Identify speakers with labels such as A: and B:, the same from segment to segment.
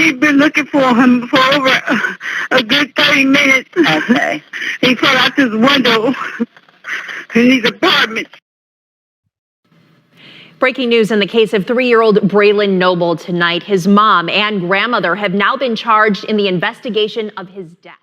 A: We've been looking for him for over a good 30 minutes.
B: Okay.
A: He fell out his window in these apartments.
C: Breaking news in the case of 3-year-old Braylen Noble tonight. His mom and grandmother have now been charged in the investigation of his death.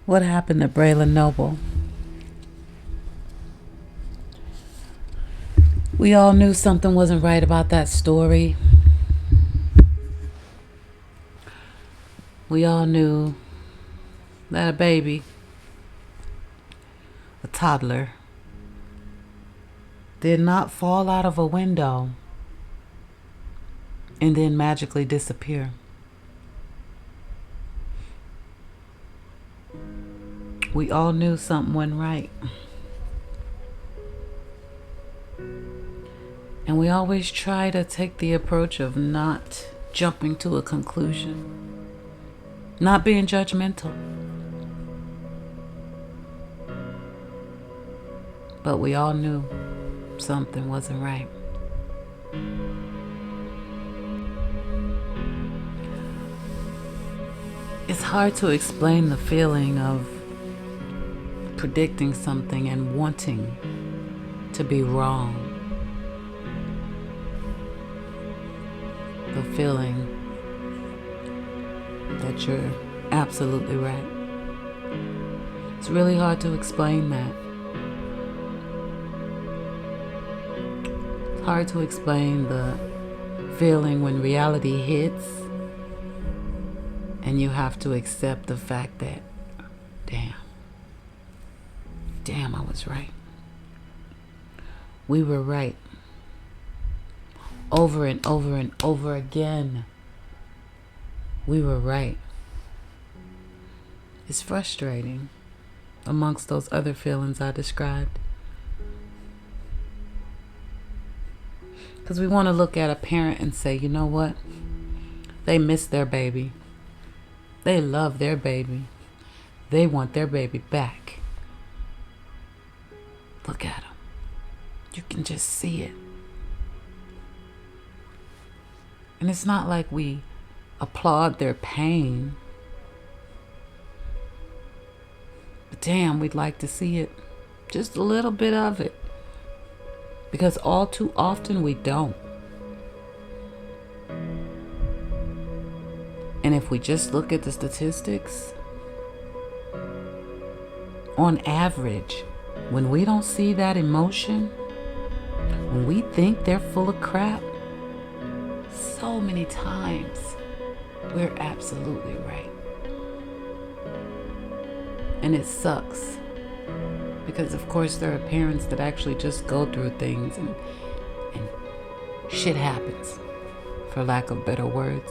D: What happened to Braylen Noble? We all knew something wasn't right about that story. We all knew that a baby, a toddler, did not fall out of a window and then magically disappear. We all knew something wasn't right. And we always try to take the approach of not jumping to a conclusion, not being judgmental. But we all knew something wasn't right. It's hard to explain the feeling of predicting something and wanting to be wrong. The feeling that you're absolutely right. It's really hard to explain that. It's hard to explain the feeling when reality hits and you have to accept the fact that, damn, I was right. We were right. Over and over and over again. We were right. It's frustrating amongst those other feelings I described. Because we want to look at a parent and say, you know what? They miss their baby. They love their baby. They want their baby back. Look at them. You can just see it. And it's not like we applaud their pain. But damn, we'd like to see it. Just a little bit of it. Because all too often we don't. And if we just look at the statistics, on average, when we don't see that emotion, when we think they're full of crap, so many times we're absolutely right. And it sucks because of course there are parents that actually just go through things and shit happens, for lack of better words.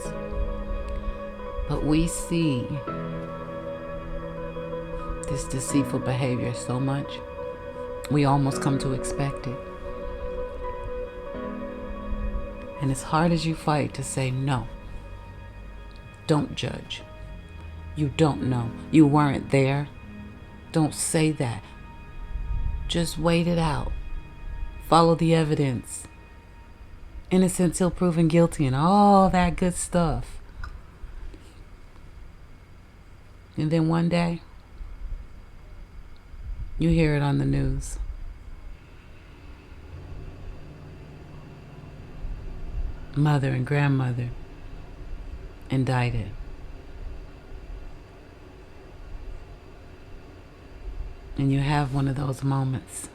D: But we see this deceitful behavior so much, we almost come to expect it. And as hard as you fight to say no, don't judge. You don't know. You weren't there. Don't say that. Just wait it out. Follow the evidence. Innocent till proven guilty and all that good stuff. And then one day, you hear it on the news. Mother and grandmother indicted. And you have one of those moments.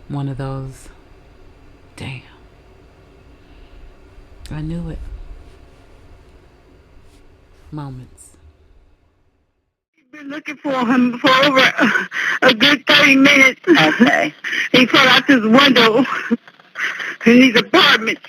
D: One of those, damn, I knew it moments.
A: We've been looking for him for over a good 30 minutes.
B: Okay.
A: He fell out his window in these apartments.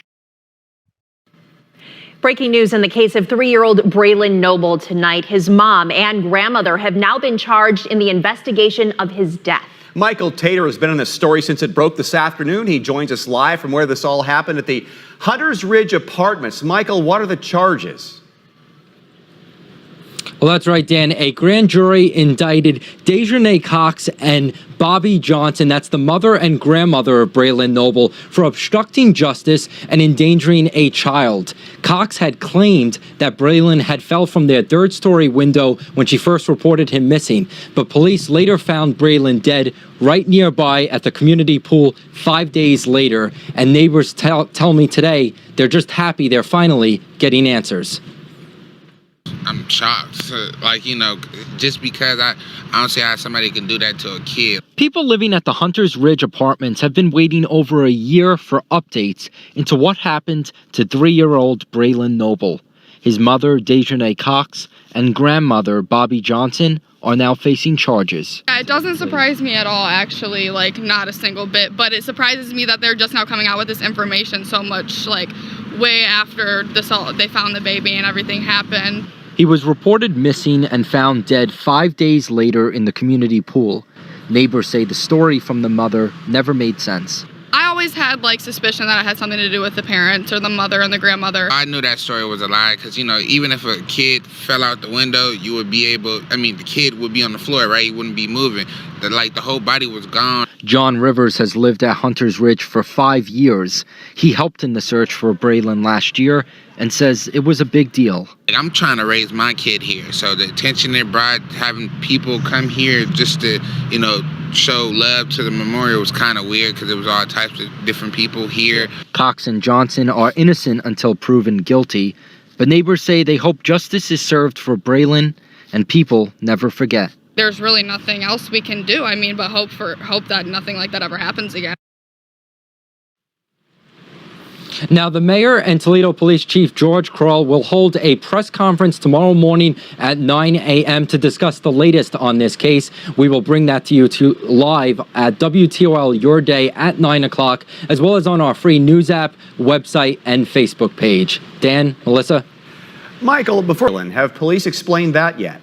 C: Breaking news in the case of 3-year-old Braylen Noble tonight. His mom and grandmother have now been charged in the investigation of his death.
B: Michael Tater has been on this story since it broke this afternoon. He joins us live from where this all happened at the Hunters Ridge Apartments. Michael, what are the charges?
E: Well, that's right, Dan. A grand jury indicted Dejanay Cox and Bobby Johnson, that's the mother and grandmother of Braylen Noble, for obstructing justice and endangering a child. Cox had claimed that Braylen had fell from their third-story window when she first reported him missing, but police later found Braylen dead right nearby at the community pool 5 days later, and neighbors tell me today they're just happy they're finally getting answers.
F: I'm shocked. Just because I don't see how somebody can do that to a kid.
E: People living at the Hunters Ridge Apartments have been waiting over a year for updates into what happened to 3-year-old Braylen Noble. His mother, Dejanay Cox, and grandmother, Bobby Johnson, are now facing charges.
G: It doesn't surprise me at all, actually, not a single bit, but it surprises me that they're just now coming out with this information so much, way after they found the baby and everything happened.
E: He was reported missing and found dead 5 days later in the community pool. Neighbors say the story from the mother never made sense.
G: I always had suspicion that it had something to do with the parents or the mother and the grandmother.
F: I knew that story was a lie because, even if a kid fell out the window, you would be able, the kid would be on the floor, right? He wouldn't be moving. The whole body was gone.
E: John Rivers has lived at Hunters Ridge for 5 years. He helped in the search for Braylen last year and says it was a big deal.
F: I'm trying to raise my kid here, so the attention they brought, having people come here just to, show love to the memorial was kind of weird because it was all types of different people here.
E: Cox and Johnson are innocent until proven guilty, but neighbors say they hope justice is served for Braylen and people never forget.
G: There's really nothing else we can do, but hope that nothing like that ever happens again.
E: Now, the mayor and Toledo Police Chief George Kroll will hold a press conference tomorrow morning at 9 a.m. to discuss the latest on this case. We will bring that to you live at WTOL Your Day at 9 o'clock, as well as on our free news app, website, and Facebook page. Dan, Melissa?
B: Michael, have police explained that yet?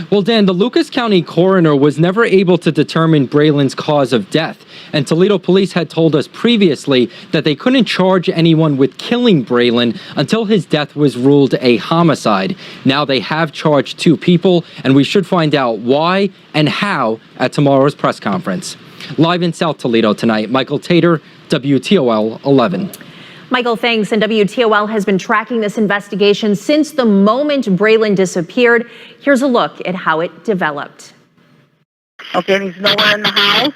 E: Well, Dan, the Lucas County coroner was never able to determine Braylen's cause of death, and Toledo police had told us previously that they couldn't charge anyone with killing Braylen until his death was ruled a homicide. Now they have charged 2 people, and we should find out why and how at tomorrow's press conference. Live in South Toledo tonight, Michael Tater, WTOL 11.
C: Michael, thanks. And WTOL has been tracking this investigation since the moment Braylen disappeared. Here's a look at how it developed.
A: Okay, and he's nowhere in the house?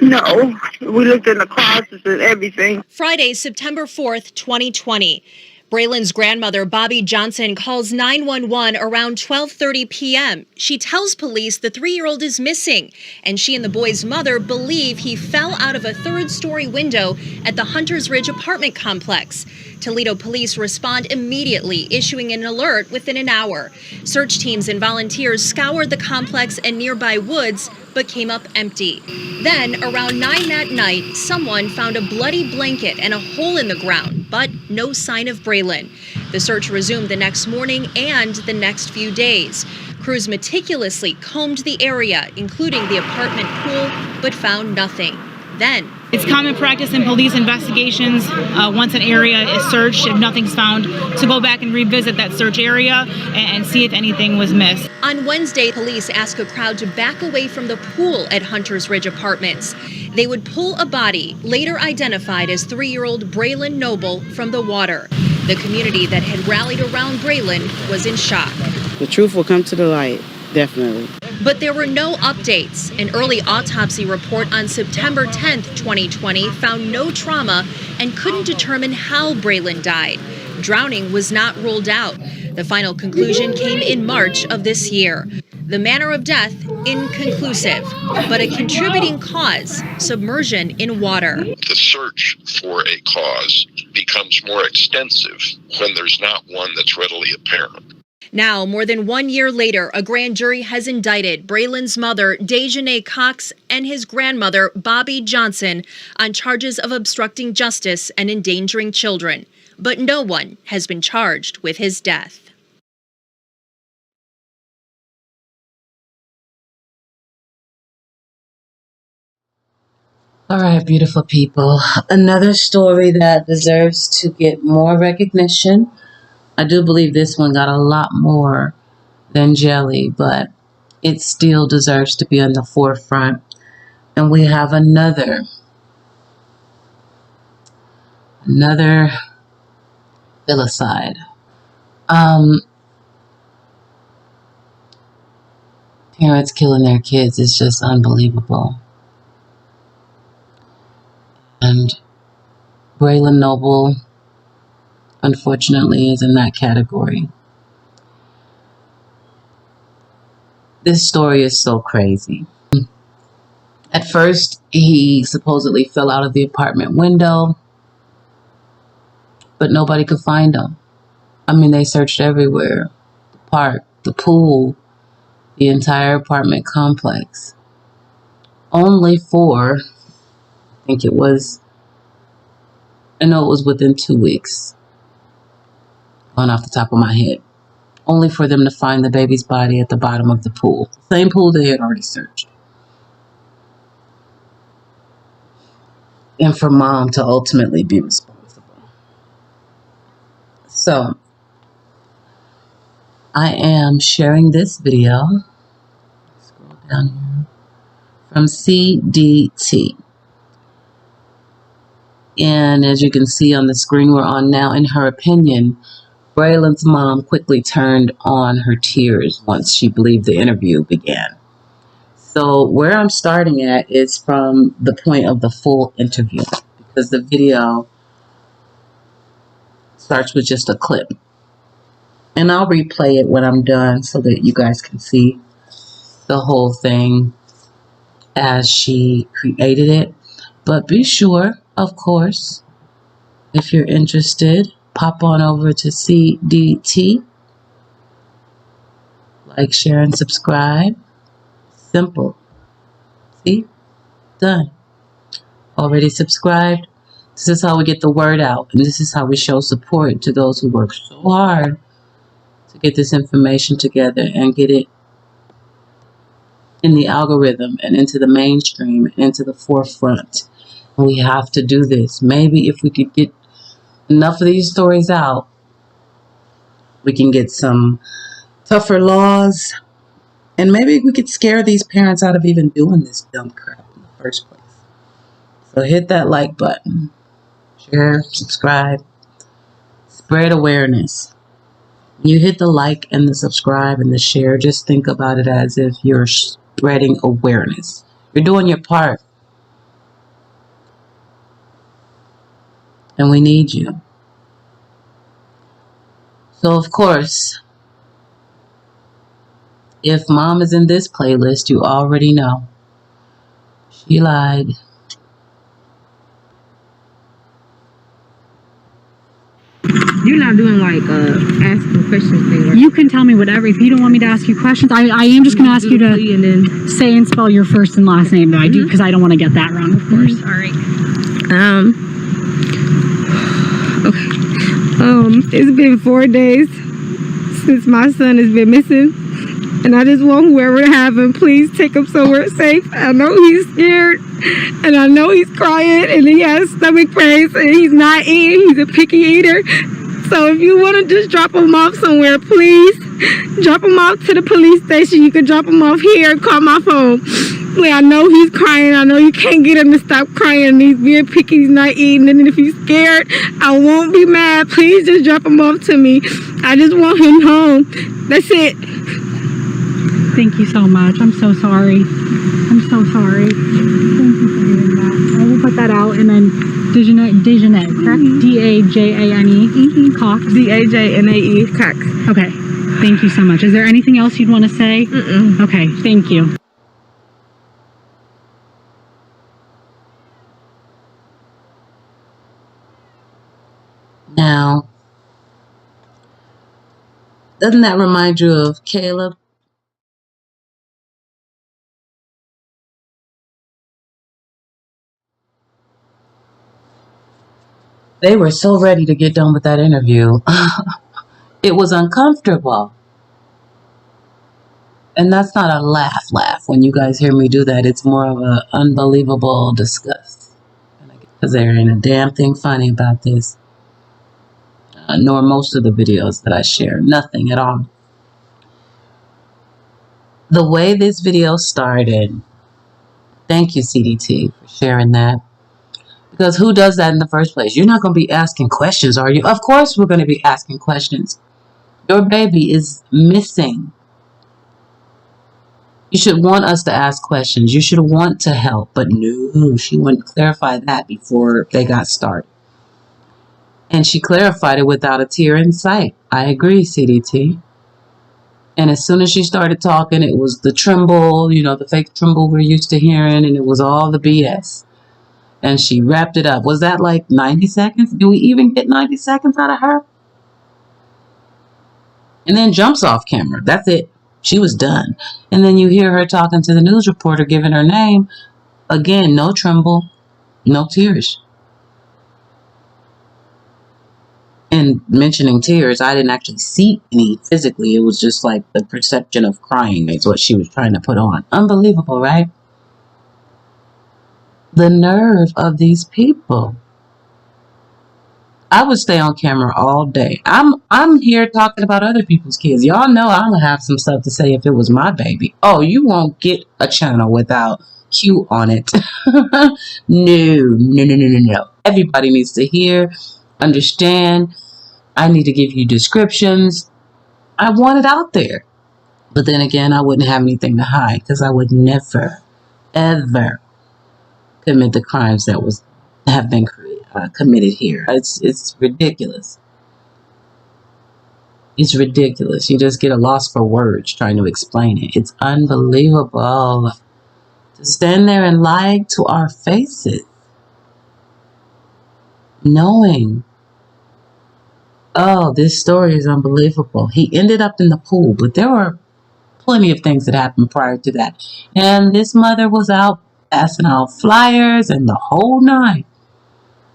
A: No. We looked in the closets and everything.
C: Friday, September 4th, 2020. Braylen's grandmother, Bobby Johnson, calls 911 around 12:30 p.m. She tells police the 3-year-old is missing, and she and the boy's mother believe he fell out of a 3rd-story window at the Hunters Ridge apartment complex. Toledo police respond immediately, issuing an alert within an hour. Search teams and volunteers scoured the complex and nearby woods, but came up empty. Then, around 9 that night, someone found a bloody blanket and a hole in the ground, but no sign of Braylen. The search resumed the next morning and the next few days. Crews meticulously combed the area, including the apartment pool, but found nothing. Then,
H: it's common practice in police investigations, once an area is searched, if nothing's found, to go back and revisit that search area and see if anything was missed.
C: On Wednesday, police asked a crowd to back away from the pool at Hunters Ridge Apartments. They would pull a body, later identified as 3-year-old Braylen Noble, from the water. The community that had rallied around Braylen was in shock.
I: The truth will come to the light, definitely.
C: But there were no updates. An early autopsy report on September 10th, 2020 found no trauma and couldn't determine how Braylen died. Drowning was not ruled out. The final conclusion came in March of this year. The manner of death, inconclusive, but a contributing cause, submersion in water.
J: The search for a cause becomes more extensive when there's not one that's readily apparent.
C: Now, more than 1 year later, a grand jury has indicted Braylen's mother, Dejanay Cox, and his grandmother, Bobby Johnson, on charges of obstructing justice and endangering children. But no one has been charged with his death.
D: All right, beautiful people. Another story that deserves to get more recognition. I do believe this one got a lot more than Jelly, but it still deserves to be on the forefront. And we have another filicide. Parents killing their kids is just unbelievable. And Braylen Noble, unfortunately, is in that category. This story is so crazy. At first, he supposedly fell out of the apartment window, but nobody could find him. I mean, they searched everywhere. The park, the pool, the entire apartment complex. Only for, I think it was, I know it was within 2 weeks, going off the top of my head, only for them to find the baby's body at the bottom of the pool. Same pool they had already searched. And for mom to ultimately be responsible. So, I am sharing this video, scroll down here, from CDT. And as you can see on the screen we're on now, in her opinion, Braylen's mom quickly turned on her tears once she believed the interview began. So where I'm starting at is from the point of the full interview, because the video starts with just a clip. And I'll replay it when I'm done so that you guys can see the whole thing as she created it. But be sure, of course, if you're interested, pop on over to CDT. Like, share, and subscribe. Simple. See? Done. Already subscribed? This is how we get the word out. And this is how we show support to those who work so hard to get this information together and get it in the algorithm and into the mainstream and into the forefront. And we have to do this. Maybe if we could get enough of these stories out, we can get some tougher laws. And maybe we could scare these parents out of even doing this dumb crap in the first place. So hit that like button. Share, subscribe, spread awareness. You hit the like and the subscribe and the share. Just think about it as if you're spreading awareness. You're doing your part. And we need you. So of course, if mom is in this playlist, you already know. She lied.
K: You're not doing like asking questions thing, right?
L: You can tell me whatever. If you don't want me to ask you questions, I am just going to ask you to say and spell your first and last name, though. I do, because I don't want to get that wrong, of course.
K: All right. Okay. It's been 4 days since my son has been missing, and I just want whoever have him, please take him somewhere safe. I know he's scared, and I know he's crying, and he has stomach pains, and he's not eating. He's a picky eater. So if you want to just drop him off somewhere, please drop him off to the police station. You can drop him off here and call my phone. Like, I know he's crying. I know you can't get him to stop crying. He's being picky. He's not eating. And if he's scared, I won't be mad. Please just drop him off to me. I just want him home. That's it.
L: Thank you so much. I'm so sorry. I'm so sorry. Thank you for doing that. I will put that out. And then Dejanay, correct? D-A-J-A-N-E. Cox.
K: D-A-J-N-A-E. Cox.
L: Okay. Thank you so much. Is there anything else you'd want to say? Okay. Thank you.
D: Now, Doesn't that remind you of Caleb? They were so ready to get done with that interview. It was uncomfortable. And that's not a laugh. When you guys hear me do that, it's more of an unbelievable disgust. Because there ain't a damn thing funny about this. Nor most of the videos that I share. Nothing at all. The way this video started, thank you, CDT, for sharing that. Because who does that in the first place? You're not going to be asking questions, are you? Of course we're going to be asking questions. Your baby is missing. You should want us to ask questions. You should want to help. But no, she wouldn't clarify that before they got started. And she clarified it without a tear in sight. I agree, CDT. And as soon as she started talking, it was the tremble, you know, the fake tremble we're used to hearing, and it was all the BS. And she wrapped it up. Was that like 90 seconds? Do we even get 90 seconds out of her? And then jumps off camera. That's it. She was done. And then you hear her talking to the news reporter, giving her name. Again, no tremble, no tears. And mentioning tears, I didn't actually see any physically. It was just like the perception of crying is what she was trying to put on. Unbelievable, right? The nerve of these people. I would stay on camera all day. I'm here talking about other people's kids. Y'all know I'm gonna have some stuff to say if it was my baby. Oh, you won't get a channel without Q on it. No. Everybody needs to hear, understand. I need to give you descriptions. I want it out there. But then again, I wouldn't have anything to hide because I would never, ever commit the crimes that have been committed here. It's ridiculous. It's ridiculous. You just get a loss for words trying to explain it. It's unbelievable to stand there and lie to our faces, knowing, oh, this story is unbelievable. He ended up in the pool, but there were plenty of things that happened prior to that. And this mother was out passing out flyers and the whole nine.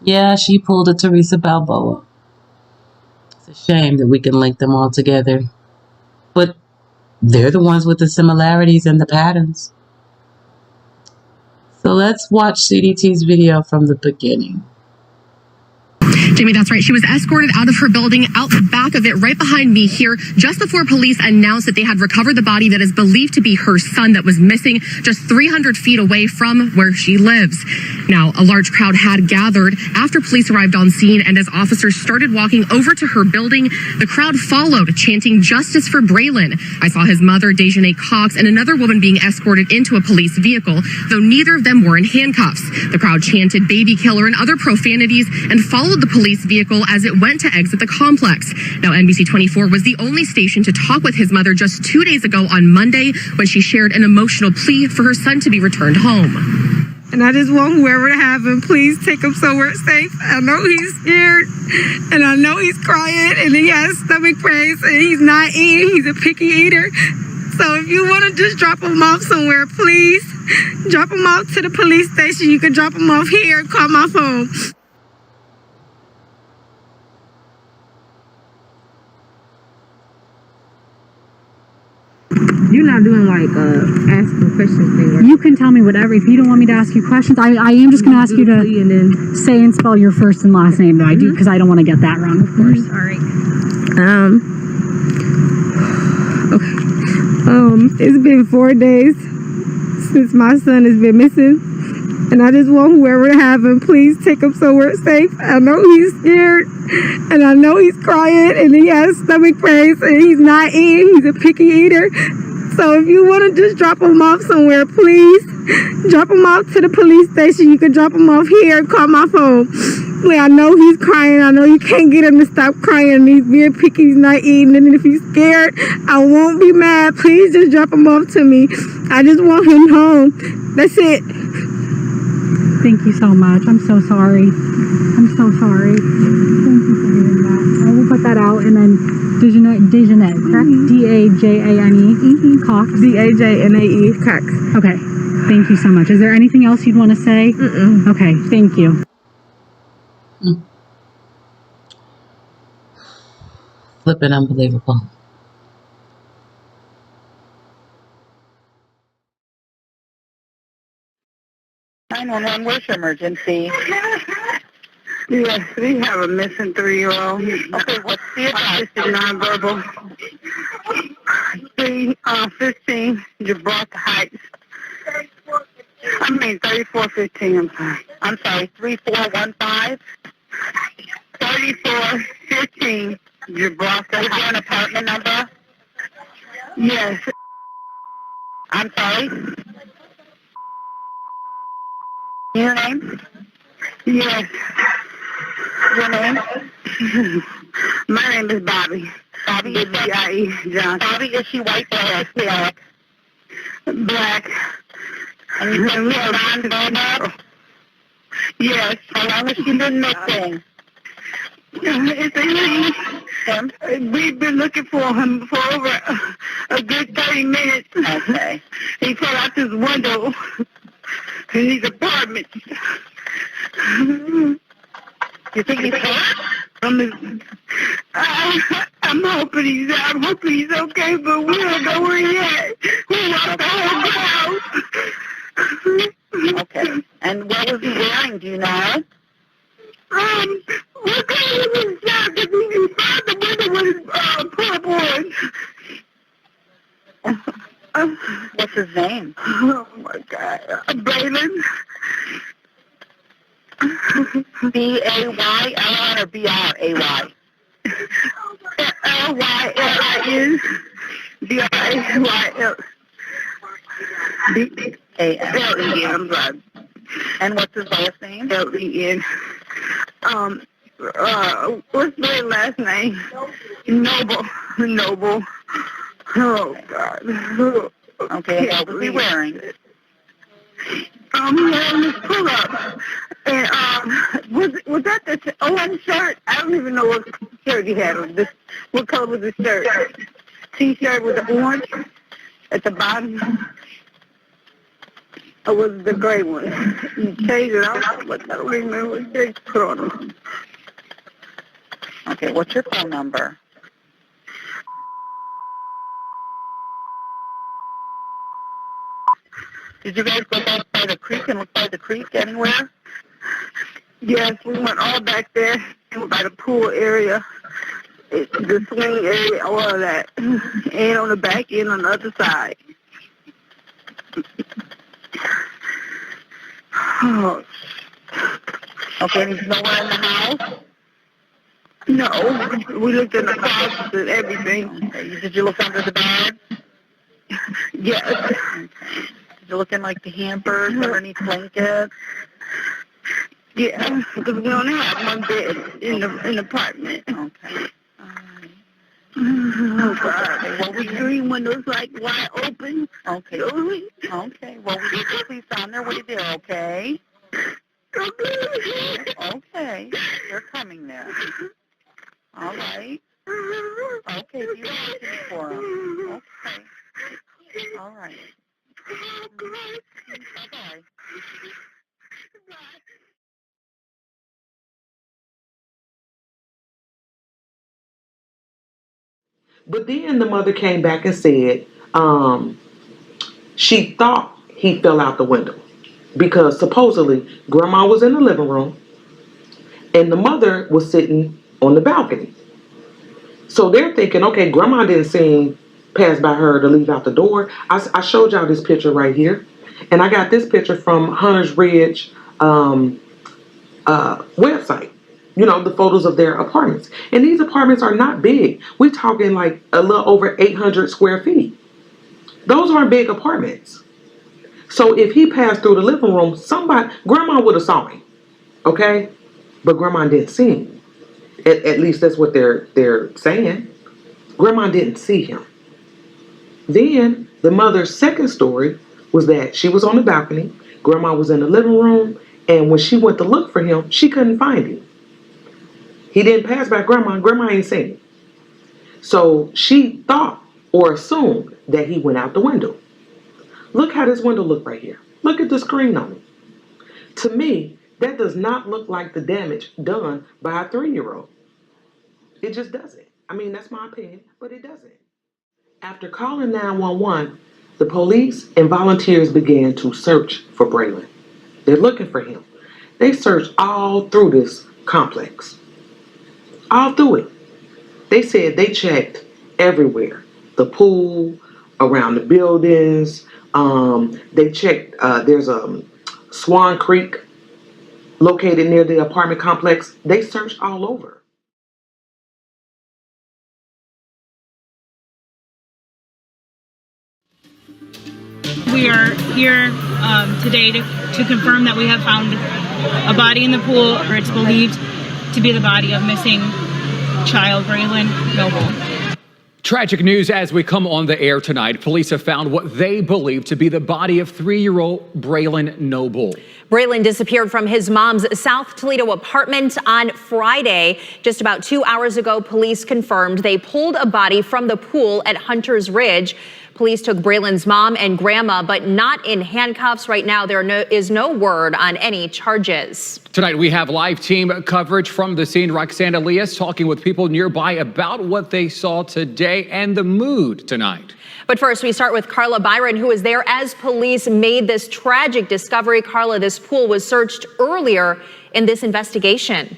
D: Yeah, she pulled a Teresa Balboa. It's a shame that we can link them all together. But they're the ones with the similarities and the patterns. So let's watch CDT's video from the beginning.
M: Jamie, that's right. She was escorted out of her building, out the back of it, right behind me here, just before police announced that they had recovered the body that is believed to be her son that was missing just 300 feet away from where she lives. Now, a large crowd had gathered after police arrived on scene, and as officers started walking over to her building, the crowd followed, chanting justice for Braylen. I saw his mother, Dejanay Cox, and another woman being escorted into a police vehicle, though neither of them were in handcuffs. The crowd chanted baby killer and other profanities and followed the police vehicle as it went to exit the complex. Now, NBC 24 was the only station to talk with his mother just 2 days ago on Monday when she shared an emotional plea for her son to be returned home.
K: And I just want whoever to have him, please take him somewhere safe. I know he's scared, and I know he's crying, and he has stomach pains, and he's not eating. He's a picky eater. So if you want to just drop him off somewhere, please drop him off to the police station. You can drop him off here and call my phone. You're not doing like asking questions thing, right?
L: You can tell me whatever. If you don't want me to ask you questions, I am just going to ask you to say and spell your first and last name, though. I do, because I don't want to get that wrong, of course.
K: All right. Okay. It's been 4 days since my son has been missing, and I just want whoever to have him, please take him somewhere safe. I know he's scared, and I know he's crying, and he has stomach pains, and he's not eating. He's a picky eater. So if you want to just drop him off somewhere, please drop him off to the police station. You can drop him off here and call my phone. Like, I know he's crying. I know you can't get him to stop crying. He's being picky. He's not eating. And if he's scared, I won't be mad. Please just drop him off to me. I just want him home. That's it.
L: Thank you so much. I'm so sorry. I'm so sorry. Thank you for doing that. I will put that out, and then Dejanette, correct? Dajane. Cox.
K: Dajane, Cox.
L: Okay. Thank you so much. Is there anything else you'd want to say? Okay. Thank you.
D: Flippin' unbelievable.
A: 911, where's your emergency? Yes, we have a missing 3-year-old. Okay, what's the address? Nonverbal. 15 Gibraltar Heights. 3415, I'm sorry, 3415? 3415 Gibraltar Heights. Is there an apartment number? Yes. I'm sorry? Your name? Yes. Your name? My name is Bobby. Bobby is B-I-E Johnson. Bobby, is she white or Hispanic? Black. And you said she was non-verbal? Yes. How long has she been missing? We've been looking for him for over a good 30 minutes. Okay. He fell out his window in these apartments. You think he's hurt? I'm hoping he's okay, but we don't know where he at. We lost the whole house. Okay. And what was he wearing? Do you know? What color was his shirt? Because he found the window with his pull-up. What's his name? Oh my God, Braylen. B-A-Y-L-N or B-R-A-Y? L-Y-L-I-N. B-R-A-Y-L. B-A-L-E-N. I'm sorry. And what's his last name? L-E-N. What's my last name? Noble. Oh, God. Okay, what was he wearing? He had his pull-up. And, was that the orange shirt? I don't even know what shirt he had on. What color was his shirt? T-shirt with the orange at the bottom? Or was it the gray one? You changed it out, but I don't remember what they put on him. Okay, what's your phone number? Did you guys go back by the creek and look by the creek anywhere? Yes, we went all back there by the pool area, the swing area, all of that, and on the back end on the other side. Oh. Okay, and he's nowhere in the house? No, we looked in the closet and everything. Okay. Did you look under the bed? Yes. Okay. Did you look in like the hampers, underneath blankets? Yeah, because we only have one bed in the apartment. Okay. Oh, God. What was your windows like wide open? Okay. Okay. Well, we get the police on their way there, okay? Okay. They're coming there. All right. Okay. Do you have anything for them? Okay. All right. Bye-bye.
N: But then the mother came back and said she thought he fell out the window because supposedly grandma was in the living room and the mother was sitting on the balcony. So they're thinking, okay, grandma didn't see him pass by her to leave out the door. I showed y'all this picture right here. And I got this picture from Hunter's Ridge website. You know, the photos of their apartments. And these apartments are not big. We're talking like a little over 800 square feet. Those aren't big apartments. So if he passed through the living room, grandma would have saw him. Okay? But grandma didn't see him. At least that's what they're saying. Grandma didn't see him. Then the mother's second story was that she was on the balcony. Grandma was in the living room. And when she went to look for him, she couldn't find him. He didn't pass by grandma. Grandma ain't seen him. So she thought or assumed that he went out the window. Look how this window look right here. Look at the screen on it. To me, that does not look like the damage done by a 3-year-old. It just doesn't. I mean, that's my opinion, but it doesn't. After calling 911, the police and volunteers began to search for Braylen. They're looking for him. They searched all through this complex. All through it. They said they checked everywhere. The pool, around the buildings. They checked, there's a Swan Creek located near the apartment complex. They searched all over.
H: We are here today to confirm that we have found a body in the pool, or it's believed to be the body of missing child Braylen Noble.
O: Tragic news as we come on the air tonight. Police have found what they believe to be the body of 3-year-old Braylen Noble.
P: Braylen disappeared from his mom's South Toledo apartment on Friday. Just about 2 hours ago, police confirmed they pulled a body from the pool at Hunter's Ridge. Police took Braylen's mom and grandma, but not in handcuffs. Right now, there is no word on any charges.
O: Tonight, we have live team coverage from the scene. Roxanne Elias talking with people nearby about what they saw today and the mood tonight.
P: But first, we start with Carla Byron, who was there as police made this tragic discovery. Carla, this pool was searched earlier in this investigation.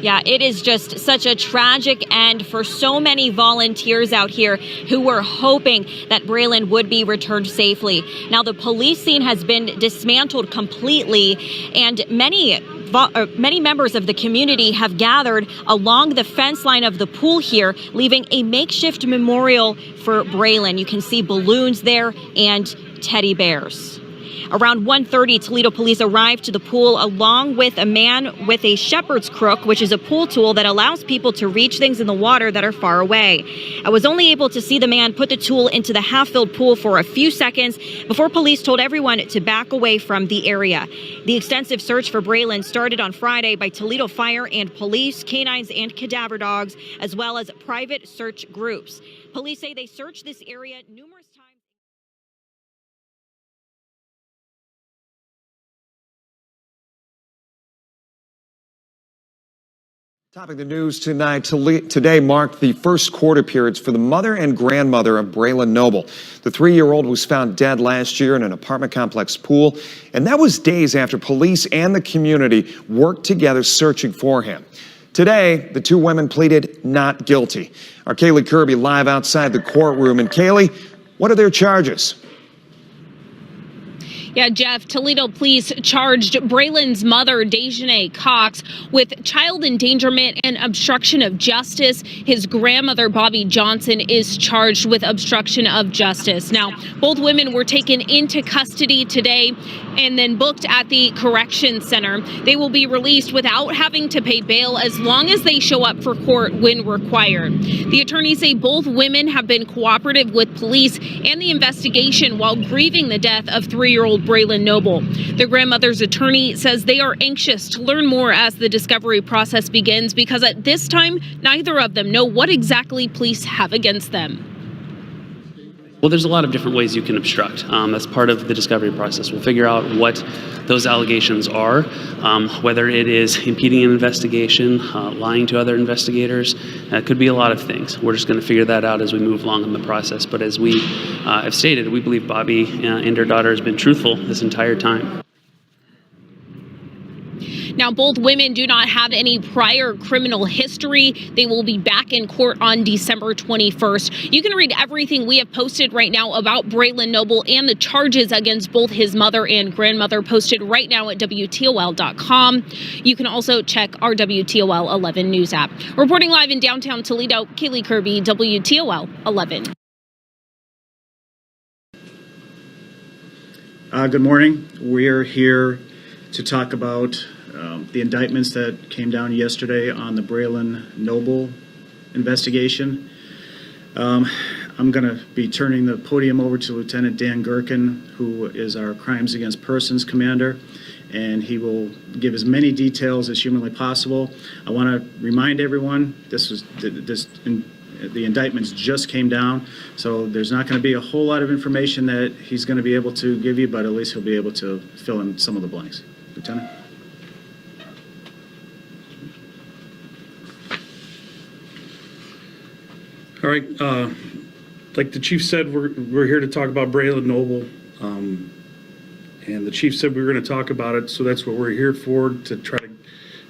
C: Yeah, it is just such a tragic end for so many volunteers out here who were hoping that Braylen would be returned safely. Now, the police scene has been dismantled completely, and many members of the community have gathered along the fence line of the pool here, leaving a makeshift memorial for Braylen. You can see balloons there and teddy bears. Around 1:30, Toledo police arrived to the pool along with a man with a shepherd's crook, which is a pool tool that allows people to reach things in the water that are far away. I was only able to see the man put the tool into the half-filled pool for a few seconds before police told everyone to back away from the area. The extensive search for Braylen started on Friday by Toledo Fire and Police, canines and cadaver dogs, as well as private search groups. Police say they searched this area numerous times.
B: Topping the news tonight, today marked the first court appearance for the mother and grandmother of Braylen Noble. The 3-year-old was found dead last year in an apartment complex pool, and that was days after police and the community worked together searching for him. Today, the two women pleaded not guilty. Our Kaylee Kirby live outside the courtroom. And Kaylee, what are their charges?
C: Yeah, Jeff, Toledo police charged Braylen's mother, Dejanay Cox, with child endangerment and obstruction of justice. His grandmother, Bobby Johnson, is charged with obstruction of justice. Now, both women were taken into custody today and then booked at the correction center. They will be released without having to pay bail as long as they show up for court when required. The attorneys say both women have been cooperative with police and the investigation while grieving the death of 3-year-old Braylen Noble. Their grandmother's attorney says they are anxious to learn more as the discovery process begins because at this time, neither of them know what exactly police have against them.
Q: Well, there's a lot of different ways you can obstruct. That's part of the discovery process. We'll figure out what those allegations are, whether it is impeding an investigation, lying to other investigators. It could be a lot of things. We're just going to figure that out as we move along in the process. But as we have stated, we believe Bobby and her daughter has been truthful this entire time.
C: Now, both women do not have any prior criminal history. They will be back in court on December 21st. You can read everything we have posted right now about Braylen Noble and the charges against both his mother and grandmother posted right now at WTOL.com. You can also check our WTOL 11 news app. Reporting live in downtown Toledo, Kaylee Kirby, WTOL 11.
R: Good morning. We're here to talk about the indictments that came down yesterday on the Braylen Noble investigation. I'm going to be turning the podium over to Lieutenant Dan Gherkin, who is our Crimes Against Persons commander, and he will give as many details as humanly possible. I want to remind everyone, the indictments just came down, so there's not going to be a whole lot of information that he's going to be able to give you, but at least he'll be able to fill in some of the blanks. Lieutenant?
S: All right, like the chief said, we're here to talk about Braylen Noble, and the chief said we were going to talk about it, so that's what we're here for, to try to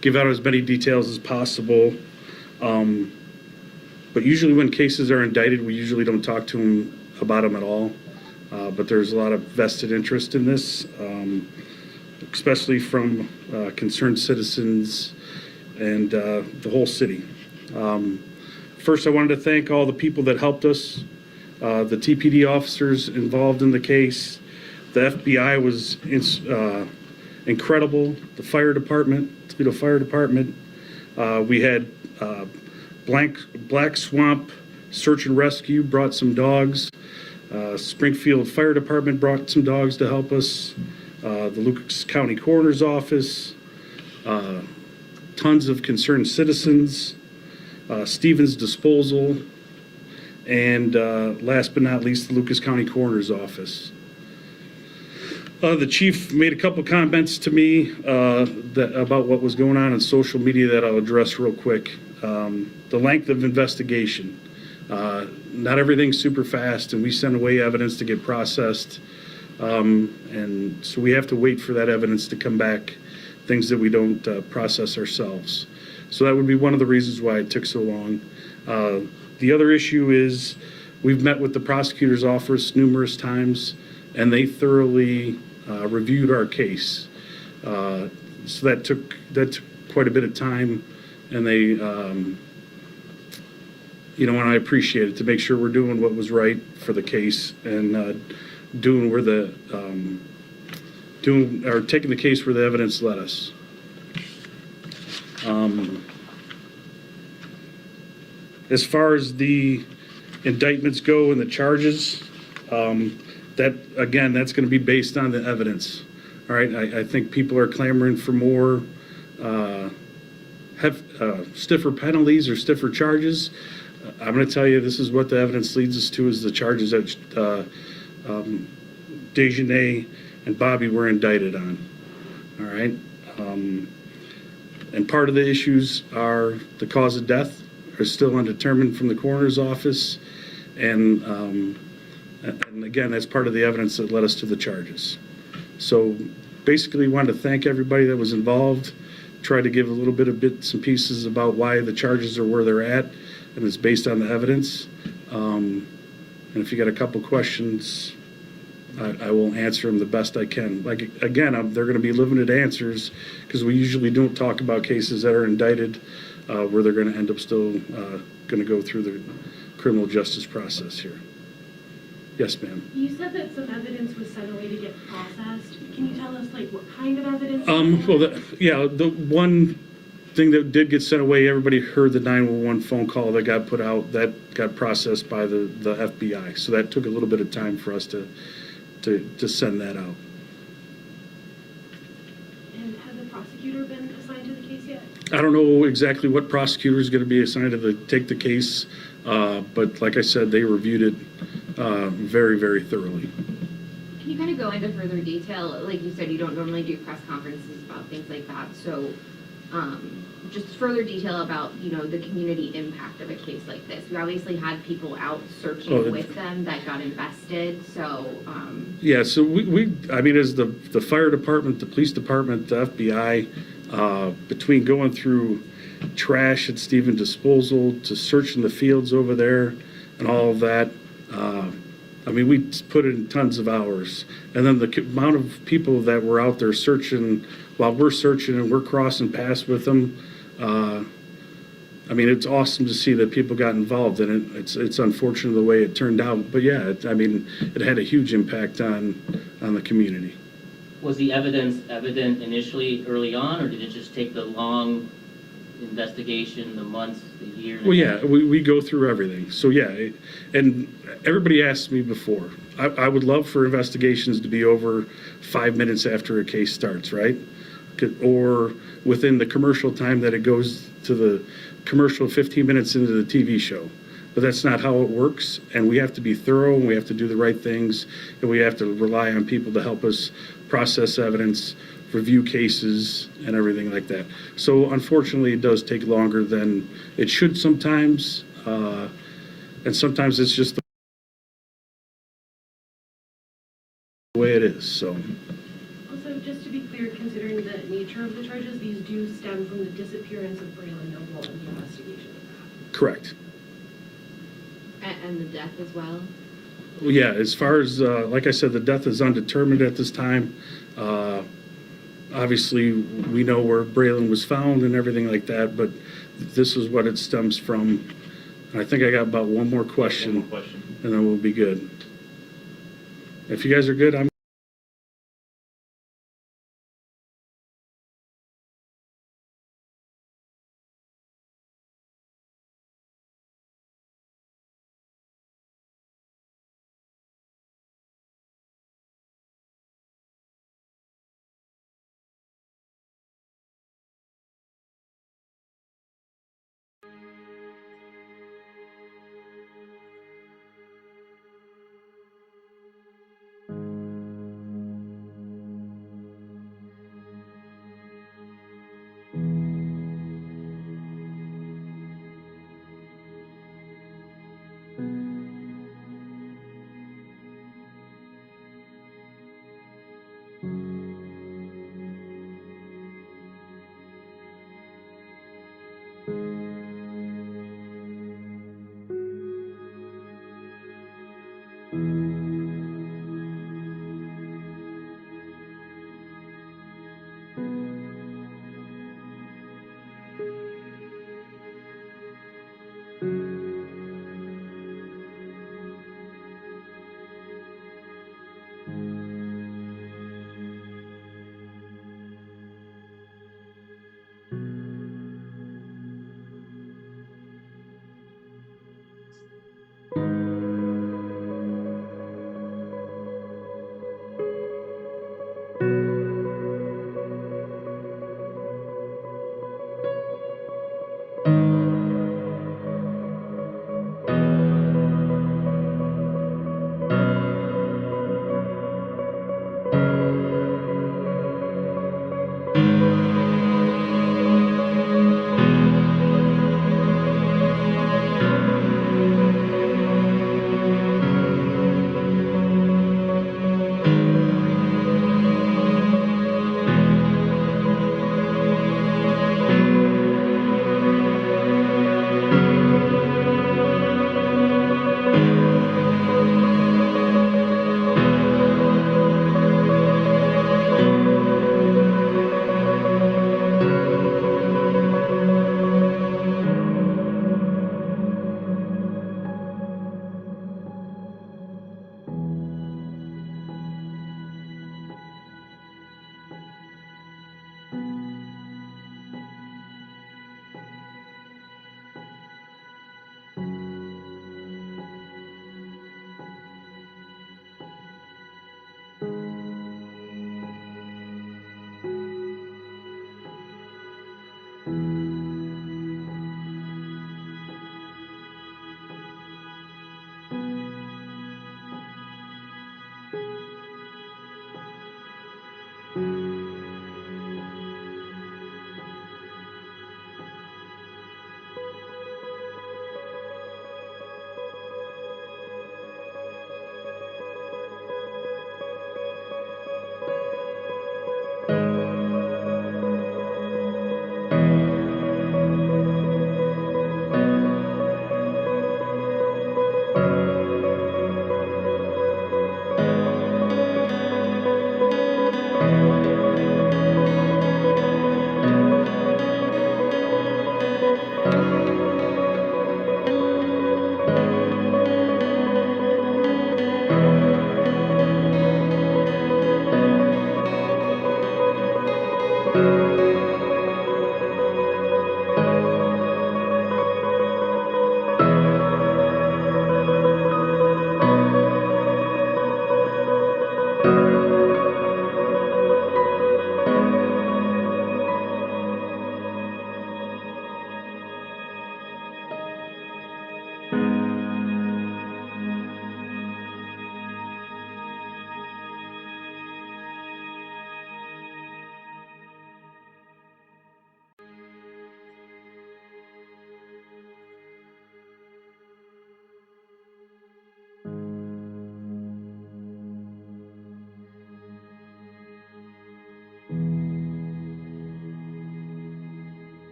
S: give out as many details as possible. But usually when cases are indicted, we usually don't talk to them about them at all. But there's a lot of vested interest in this, especially from concerned citizens and the whole city. First, I wanted to thank all the people that helped us, the TPD officers involved in the case. The FBI was incredible. The fire department, Toledo Fire Department. We had Black Swamp Search and Rescue brought some dogs. Springfield Fire Department brought some dogs to help us. The Lucas County Coroner's Office. Tons of concerned citizens. Stevens Disposal, and last but not least, the Lucas County Coroner's Office. The chief made a couple comments to me about what was going on social media that I'll address real quick. The length of investigation. Not everything's super fast, and we send away evidence to get processed. And so we have to wait for that evidence to come back, things that we don't process ourselves. So that would be one of the reasons why it took so long. The other issue is we've met with the prosecutor's office numerous times, and they thoroughly reviewed our case. So that took quite a bit of time, and they, and I appreciate it, to make sure we're doing what was right for the case and taking the case where the evidence led us. As far as the indictments go and the charges, that's going to be based on the evidence. All right, I think people are clamoring for more stiffer penalties or stiffer charges. I'm going to tell you, this is what the evidence leads us to, is the charges that Dejanay and Bobby were indicted on. All right. And part of the issues are the cause of death are still undetermined from the coroner's office. And again, that's part of the evidence that led us to the charges. So basically, wanted to thank everybody that was involved, tried to give a little bit of bits and pieces about why the charges are where they're at, and it's based on the evidence. And if you got a couple questions, I will answer them the best I can. Like, again, they're going to be limited answers, because we usually don't talk about cases that are indicted where they're going to end up still going to go through the criminal justice process here. Yes, ma'am.
T: You said that some evidence was sent away to get processed. Can you tell us, like, what kind of evidence?
S: Well, the one thing that did get sent away, everybody heard the 911 phone call that got put out, that got processed by the FBI. So that took a little bit of time for us to send that out.
T: And has the prosecutor been assigned to the case yet?
S: I don't know exactly what prosecutor is going to be assigned to take the case, but like I said, they reviewed it very, very thoroughly.
U: Can you kind of go into further detail? Like you said, you don't normally do press conferences about things like that. So just further detail about, the community impact of a case like this. We obviously had people out searching with them that got invested. So
S: yeah, so I mean, as the fire department, the police department, the FBI, between going through trash at Stevens Disposal to searching the fields over there and all of that, I mean, we put in tons of hours. And then the amount of people that were out there searching while we're searching and we're crossing paths with them, I mean, it's awesome to see that people got involved in it. It's unfortunate the way it turned out, but yeah, I mean, it had a huge impact on the community.
V: Was the evidence evident initially early on, or did it just take the long
F: investigation, the months, the year?
S: Well, yeah, we go through everything. So yeah, and everybody asked me before. I would love for investigations to be over 5 minutes after a case starts, right? Or within the commercial time that it goes to the commercial 15 minutes into the TV show. But that's not how it works, and we have to be thorough, and we have to do the right things, and we have to rely on people to help us process evidence, review cases, and everything like that. So unfortunately, it does take longer than it should sometimes, and sometimes it's just the way it is, so.
T: Also, just to be clear, considering the nature of the charges, these do stem from the disappearance of Braylen Noble and the investigation of that.
S: Correct.
U: And the death as well?
S: Well, yeah, as far as, like I said, the death is undetermined at this time. Obviously, we know where Braylen was found and everything like that, but this is what it stems from. And I think I got about one more question, and then we'll be good. If you guys are good, I'm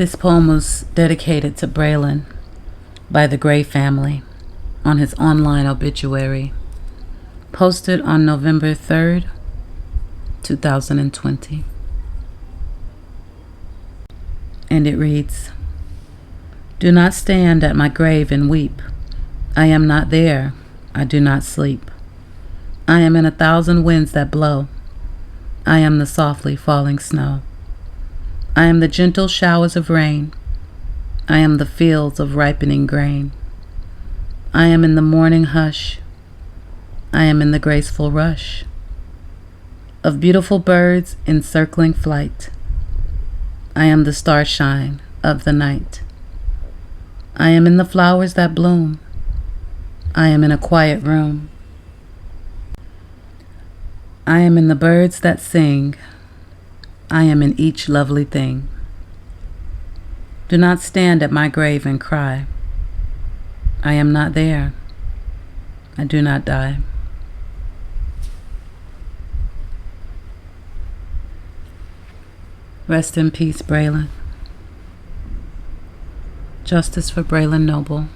D: This poem was dedicated to Braylen by the Gray family on his online obituary, posted on November 3rd, 2020. And it reads, "Do not stand at my grave and weep. I am not there. I do not sleep. I am in 1,000 winds that blow. I am the softly falling snow. I am the gentle showers of rain. I am the fields of ripening grain. I am in the morning hush. I am in the graceful rush of beautiful birds in circling flight. I am the starshine of the night. I am in the flowers that bloom. I am in a quiet room. I am in the birds that sing. I am in each lovely thing. Do not stand at my grave and cry. I am not there. I do not die." Rest in peace, Braylen. Justice for Braylen Noble.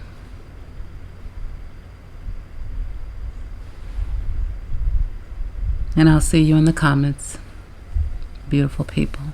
D: And I'll see you in the comments, beautiful people.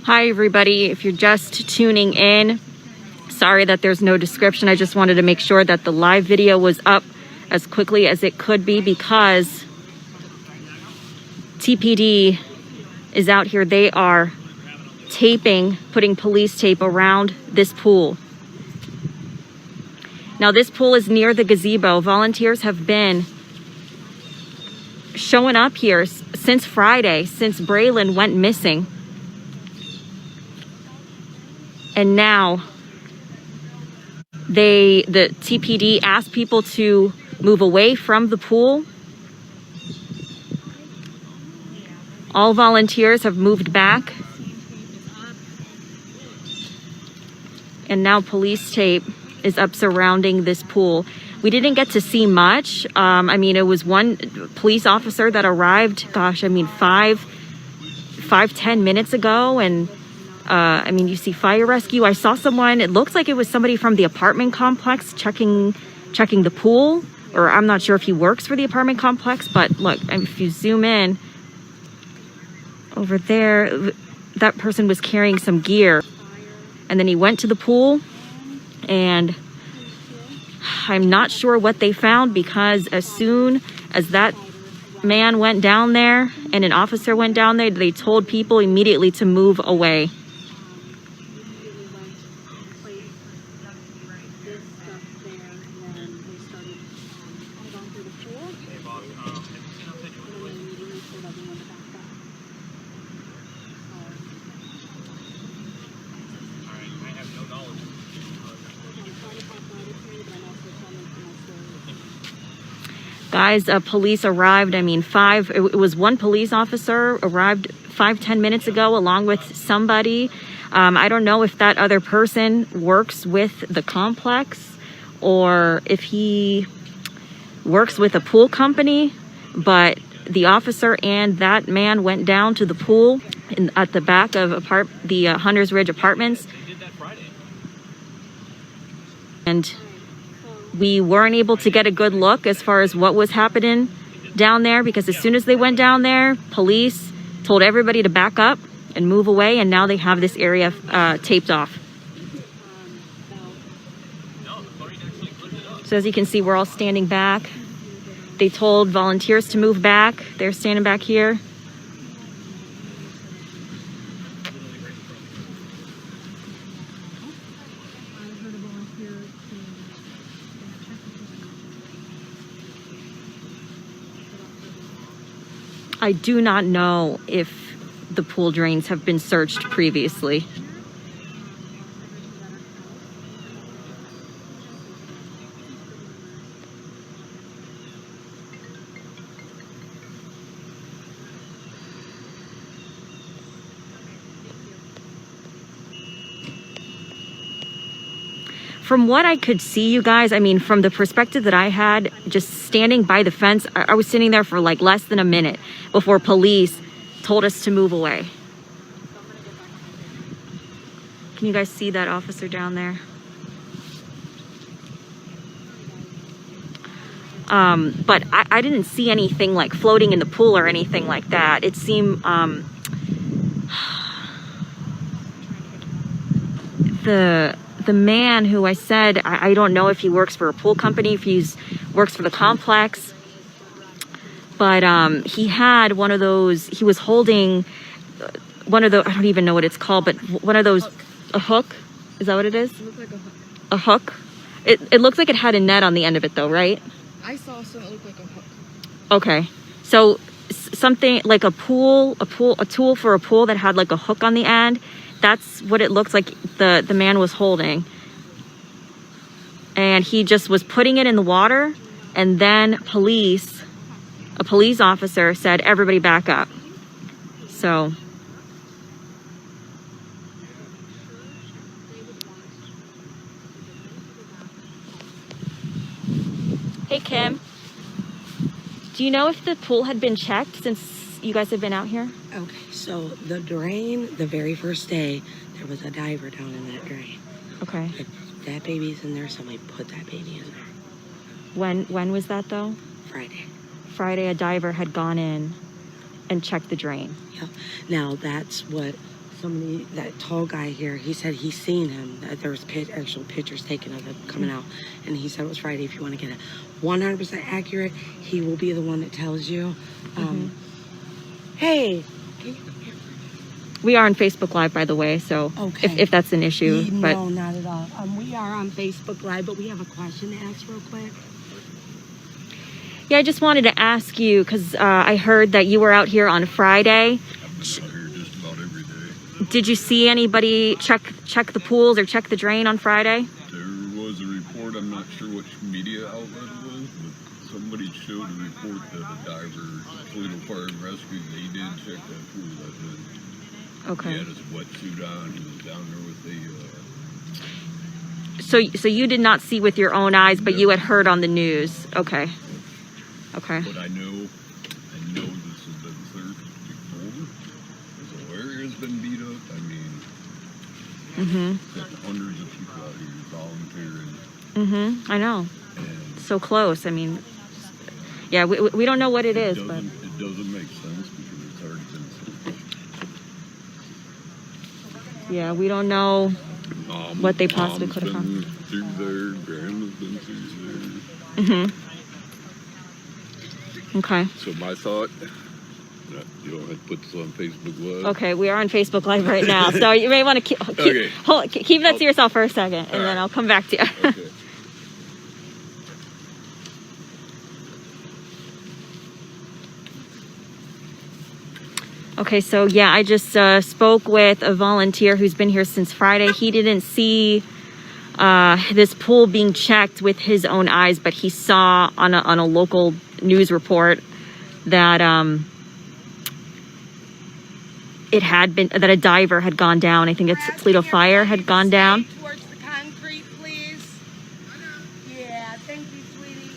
G: Hi everybody, if you're just tuning in, sorry that there's no description. I just wanted to make sure that the live video was up as quickly as it could be because TPD is out here. They are taping, putting police tape around this pool. Now this pool is near the gazebo. Volunteers have been showing up here since Friday, since Braylen went missing. And now the TPD asked people to move away from the pool. All volunteers have moved back. And now police tape is up surrounding this pool. We didn't get to see much. I mean, it was one police officer that arrived, gosh, I mean, 10 minutes ago. And I mean, you see fire rescue. I saw someone, it looks like it was somebody from the apartment complex checking the pool, or I'm not sure if he works for the apartment complex, but look, if you zoom in over there, that person was carrying some gear, and then he went to the pool and I'm not sure what they found, because as soon as that man went down there and an officer went down there, they told people immediately to move away. Guys, police arrived. I mean, it was one police officer arrived 5-10 minutes ago along with somebody. I don't know if that other person works with the complex or if he works with a pool company, but the officer and that man went down to the pool at the back of the Hunters Ridge Apartments. And we weren't able to get a good look as far as what was happening down there, because as soon as they went down there, police told everybody to back up and move away, and now they have this area taped off. So as you can see, we're all standing back. They told volunteers to move back. They're standing back here. I do not know if the pool drains have been searched previously. From what I could see, you guys, I mean, from the perspective that I had, just standing by the fence, I was sitting there for like less than a minute before police told us to move away. Can you guys see that officer down there? But I didn't see anything like floating in the pool or anything like that. It seemed, the man who I said, I don't know if he works for a pool company, if he works for the complex, but he had one of those, he was holding one of the, I don't even know what it's called, but one of those, a hook? Is that what it is? It looked like a hook. A hook? It looks like it had a net on the end of it though, right?
E: I saw something that looked like a hook.
G: Okay. So something like a tool for a pool that had like a hook on the end. That's what it looks like the man was holding. And he just was putting it in the water, and then a police officer said, everybody back up. So. Hey, Kim. Do you know if the pool had been checked since you guys have been out here?
V: Okay, so the drain, the very first day, there was a diver down in that drain.
G: Okay.
V: If that baby's in there, somebody put that baby in there.
G: When was that though?
V: Friday.
G: Friday, a diver had gone in and checked the drain.
V: Yep. Now that's what that tall guy here, he said he's seen him. There was actual pictures taken of him coming out, and he said it was Friday. If you want to get it 100% accurate, he will be the one that tells you. Hey.
G: We are on Facebook Live, by the way, so
V: okay.
G: if that's an issue.
V: No, not at all. We are on Facebook Live, but we have a question to ask real quick.
G: Yeah, I just wanted to ask you, because I heard that you were out here on Friday.
J: I've been out here just about every day.
G: Did you see anybody check the pools or check the drain on Friday?
J: There was a report, I'm not sure which media outlet it was, but somebody showed a report that a diver, Toledo Fire and Rescue, they did check that pool that day.
G: Okay.
J: He had his wetsuit on, he was down there with the...
G: So you did not see with your own eyes, but you had heard on the news. Okay. Okay.
J: But I know this has been searched before. The area's been beat up. I mean, hundreds of people out here volunteering.
G: I know. So close. I mean, yeah, we don't know what it is, but
J: it doesn't make sense because it's already been searched.
G: Yeah, we don't know what they possibly could have
J: Mom's
G: found.
J: been through there, Grandma's been through there.
G: Okay.
J: So my thought, you don't have to put this on Facebook Live.
G: Okay, we are on Facebook Live right now, so you may want to keep that to yourself for a second, and then I'll come back to you.
J: Okay.
G: Okay, so yeah, I just spoke with a volunteer who's been here since Friday. He didn't see this pool being checked with his own eyes, but he saw on a local news report that that a diver had gone down. I think it's Toledo Fire had gone down.
K: Towards the concrete, please. Yeah, thank you, sweetie.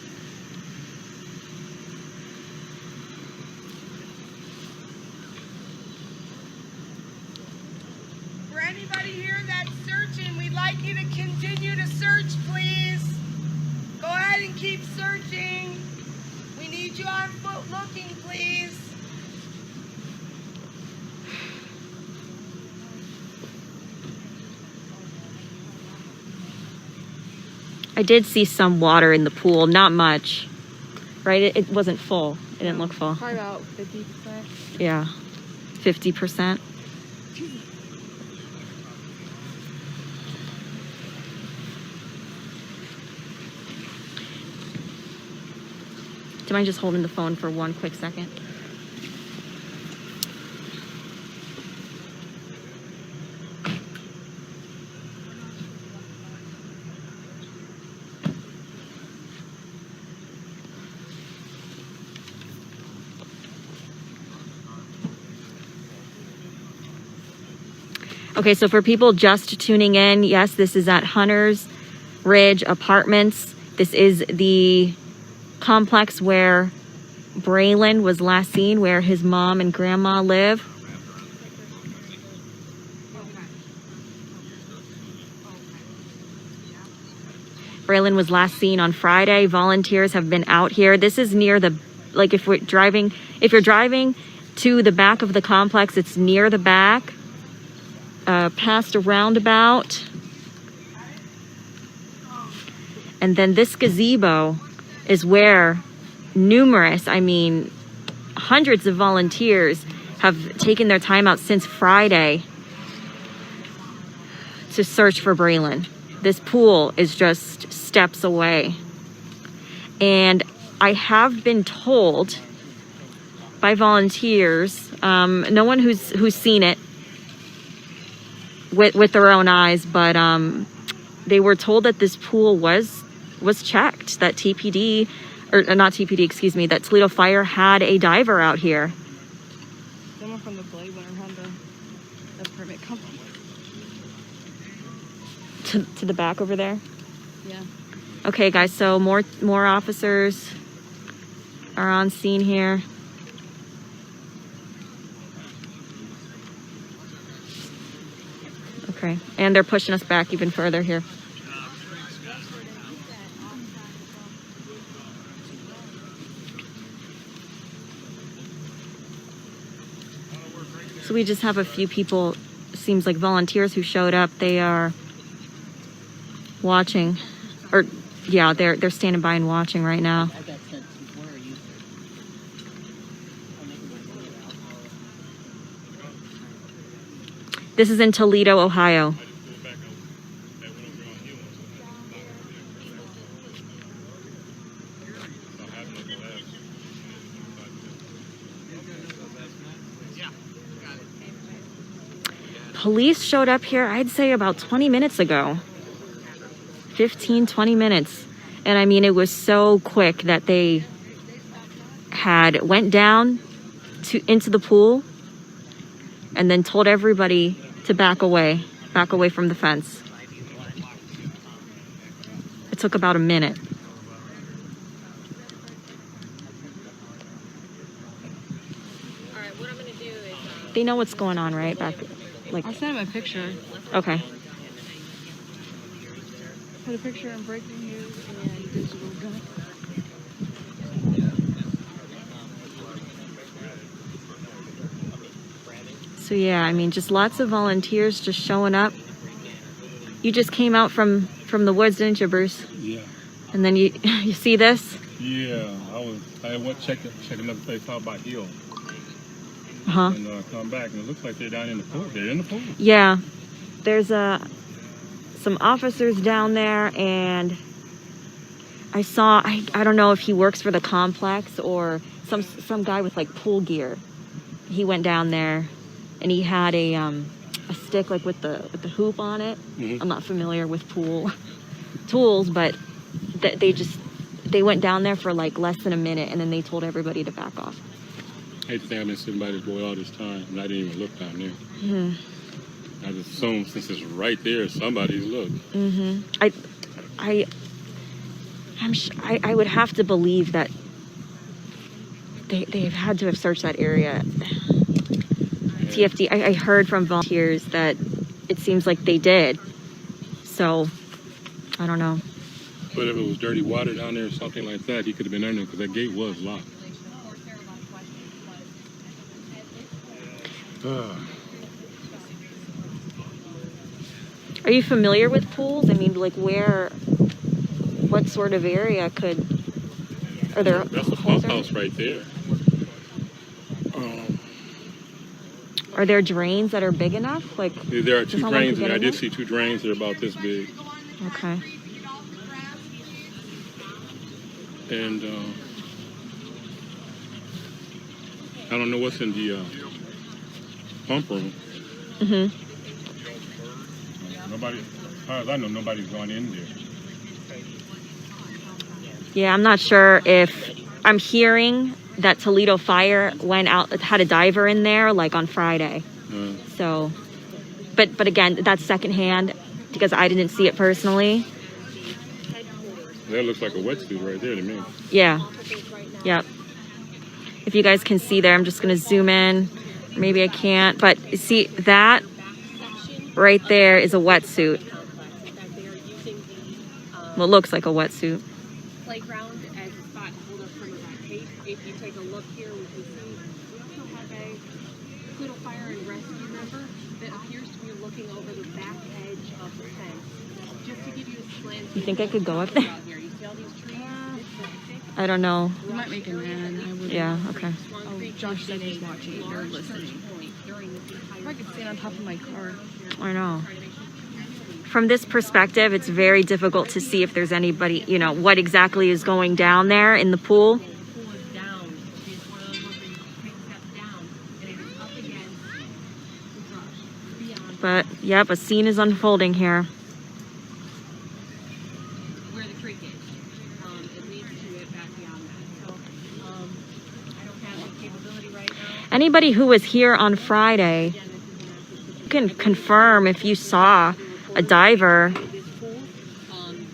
K: For anybody here that's searching, we'd like you to continue to search, please. Go ahead and keep searching. We need you on foot looking, please.
G: I did see some water in the pool, not much, right? It wasn't full. It didn't look full.
E: Probably about 50%.
G: Yeah, 50%. Do you mind just holding the phone for one quick second? Okay, so for people just tuning in, yes, this is at Hunters Ridge Apartments. This is the complex where Braylen was last seen, where his mom and grandma live. Braylen was last seen on Friday. Volunteers have been out here. This is near the, like if you're driving to the back of the complex, it's near the back. Past a roundabout, and then this gazebo is where hundreds of volunteers have taken their time out since Friday to search for Braylen. This pool is just steps away, and I have been told by volunteers, no one who's seen it with their own eyes, but they were told that this pool was checked, that TPD, or not TPD, excuse me, that Toledo Fire had a diver out here.
E: Someone from the Blade went around the permit company.
G: To the back over there?
E: Yeah.
G: Okay, guys, so more officers are on scene here. Okay, and they're pushing us back even further here. So we just have a few people, seems like volunteers who showed up. They are watching, or yeah, they're standing by and watching right now. This is in Toledo, Ohio. Police showed up here, I'd say about 20 minutes ago. 15, 20 minutes. And I mean, it was so quick that they went down into the pool and then told everybody to back away from the fence. It took about a minute.
E: All right, what I'm gonna do is.
G: They know what's going on, right? Back, like.
E: I'll send him a picture.
G: Okay.
E: Put a picture in breaking news and digital gun.
G: So yeah, I mean, just lots of volunteers just showing up You just came out from the woods, didn't you, Bruce?
S: Yeah.
G: And then you see this?
S: Yeah, I went check another place out by Hill.
G: Uh-huh.
S: And come back, and it looks like they're down in the pool. They're in the pool.
G: Yeah. There's some officers down there, and I saw, I don't know if he works for the complex or some guy with like pool gear. He went down there and he had a stick like with the hoop on it. I'm not familiar with pool tools, but they went down there for like less than a minute, and then they told everybody to back off.
S: I hate to think I've been sitting by this boy all this time, and I didn't even look down there.
G: Mm-hmm.
S: I just assumed since it's right there, somebody's looked.
G: Mm-hmm. I would have to believe that they've had to have searched that area. Yeah. TFD, I heard from volunteers that it seems like they did. So, I don't know.
S: But if it was dirty water down there or something like that, he could have been under because that gate was locked.
G: Are you familiar with pools? I mean, like what sort of area are there?
S: That's a pump house right there.
G: Are there drains that are big enough? Like
S: there are two drains, and I did see two drains that are about this big.
G: Okay.
S: And I don't know what's in the pump room.
G: Mm-hmm.
S: Nobody, as far as I know, nobody's gone in there.
G: Yeah, I'm not sure if I'm hearing that Toledo Fire went out, had a diver in there like on Friday. So, but again, that's secondhand because I didn't see it personally.
S: That looks like a wetsuit right there to me.
G: Yeah. Yep. If you guys can see there, I'm just going to zoom in. Maybe I can't, but see that right there is a wetsuit. Well, it looks like a wetsuit.
I: Playground as a spot to hold up some of that tape. If you take a look here, we can see we also have a Toledo Fire and Rescue member that appears to be looking over the back edge of the fence. Just to give you a slant.
G: You think I could go up there?
I: You see all these trees?
G: I don't know.
E: You might make a man. I would.
G: Yeah, okay.
E: Oh, Josh said he's watching. They're listening. If I could stand on top of my car.
G: I know. From this perspective, it's very difficult to see if there's anybody, what exactly is going down there in the pool. But, yep, a scene is unfolding here.
I: Where the creek is. It leads to it back beyond that. So, I don't have the capability right now.
G: Anybody who was here on Friday can confirm if you saw a diver.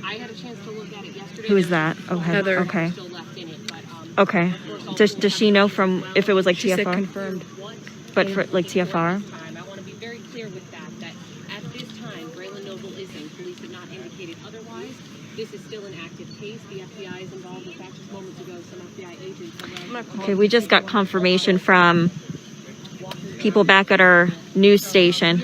I: I had a chance to look at it yesterday.
G: Who is that? Oh,
E: Heather.
G: Okay. Okay. Does she know from if it was like
E: She
G: TFR?
E: said confirmed.
G: But for like TFR?
I: I want to be very clear with that at this time, Braylen Noble isn't. Police have not indicated otherwise. This is still an active case. The FBI is involved. In fact, just moments ago, some FBI agents.
G: Okay, we just got confirmation from people back at our news station.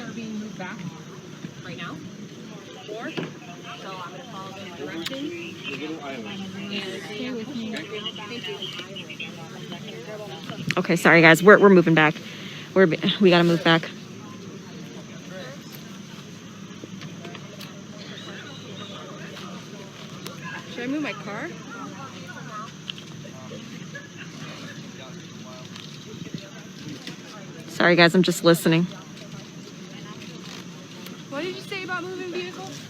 G: Okay, sorry guys, we're moving back. We gotta move back.
E: Should I move my car?
G: Sorry guys, I'm just listening.
E: What did you say about moving vehicles?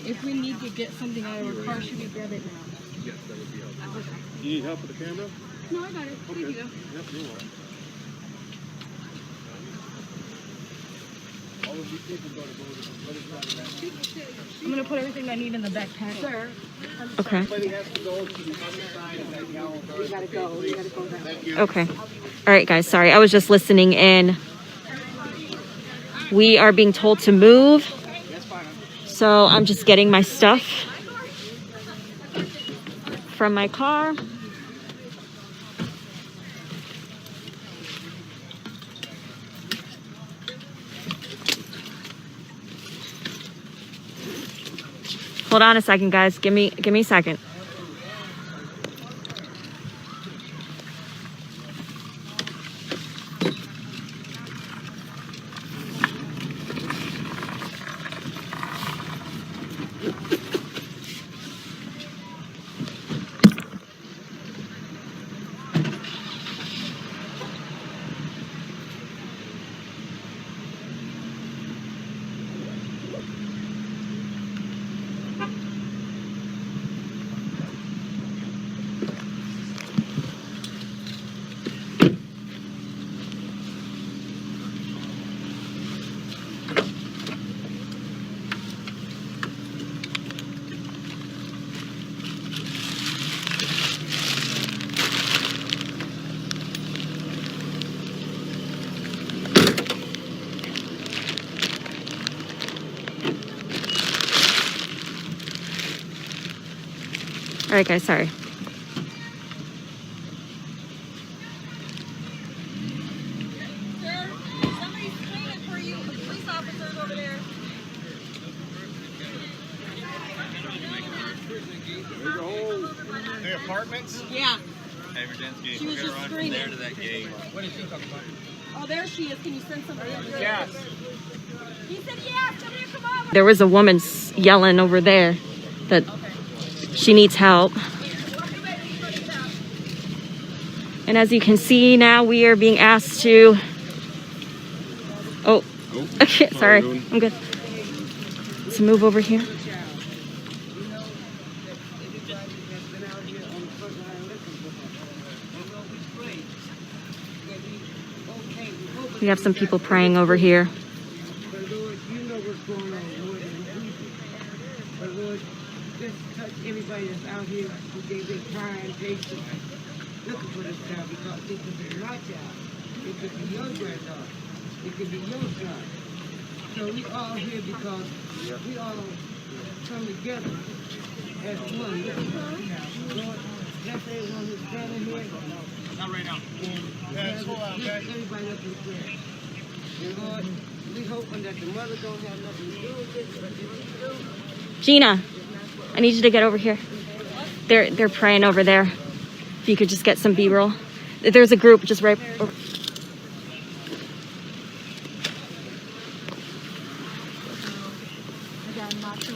E: If we need to get something out of our car, should we grab it now?
S: Yes, that would be helpful. You need help with the camera?
E: No, I got it. Thank you.
S: Yep, you're welcome.
E: I'm gonna put everything I need in the backpack. Sir.
G: Okay.
E: We gotta go. We gotta go now.
G: Okay. All right, guys. Sorry, I was just listening in. We are being told to move, so I'm just getting my stuff. from my car. Hold on a second, guys. Give me a second. All right, guys, sorry.
L: The apartments?
E: Yeah.
L: Hey, Virginsky,
E: She was
L: we're gonna
E: just
L: run
E: screaming.
L: from there to that gate. What is she talking about?
E: Oh, there she is. Can you send somebody over there?
L: Yes.
E: He said yes. Somebody come over.
G: There was a woman yelling over there that she needs help. And as you can see now, we are being asked to... Oh, okay, sorry. I'm good. Let's move over here. We have some people praying over here.
M: But Lord, you know what's going on more than we do. But Lord, just touch everybody that's out here. They've been crying, patient, looking for this child because it could be my child. It could be your granddaughter. It could be your son. So we all here because we all come together as one. Lord, bless everyone who's standing here.
L: Not right now.
M: And everybody up in prayer. And Lord, we hoping that the mother don't have nothing to do with it, but if you do,
G: Gina, I need you to get over here. They're praying over there. If you could just get some B-roll. There's a group just right over.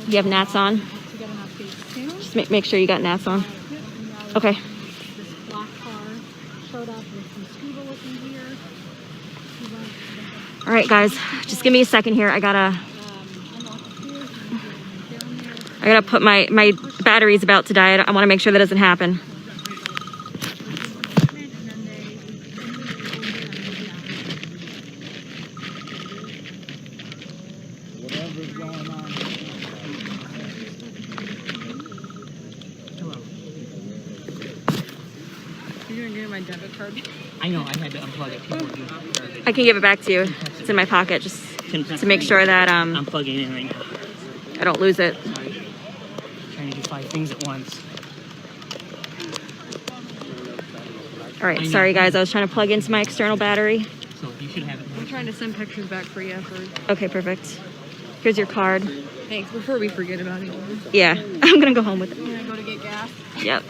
G: You have gnats on? Just make sure you got gnats on. Okay. All right, guys, just give me a second here. I gotta put my battery's about to die. I want to make sure that doesn't happen.
M: whatever's going on.
E: You're gonna give me my debit card?
W: I know, I had to unplug it.
G: I can give it back to you. It's in my pocket, just to make sure that
W: I'm plugging in right now.
G: I don't lose it.
W: Sorry. Trying to do 5 things at once.
G: All right, sorry guys, I was trying to plug into my external battery.
W: So you should have it.
E: I'm trying to send pictures back for you.
G: Okay, perfect. Here's your card.
E: Thanks. Before we forget about it.
G: Yeah, I'm gonna go home with it.
E: Can I go to get gas?
G: Yep.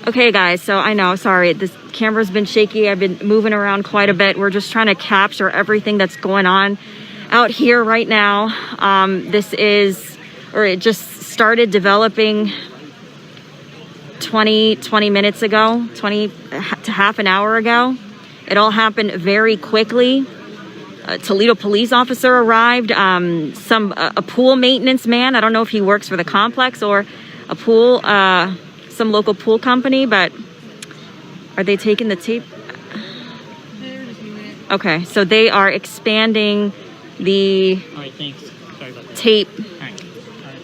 G: Okay guys, so I know, sorry, this camera's been shaky. I've been moving around quite a bit. We're just trying to capture everything that's going on out here right now. It just started developing 20 minutes ago, 20 to half an hour ago. It all happened very quickly. A Toledo police officer arrived, a pool maintenance man. I don't know if he works for the complex or a pool, some local pool company, but are they taking the tape? Okay, so they are expanding the
W: All right, thanks. Sorry about that.
G: tape,
W: All right,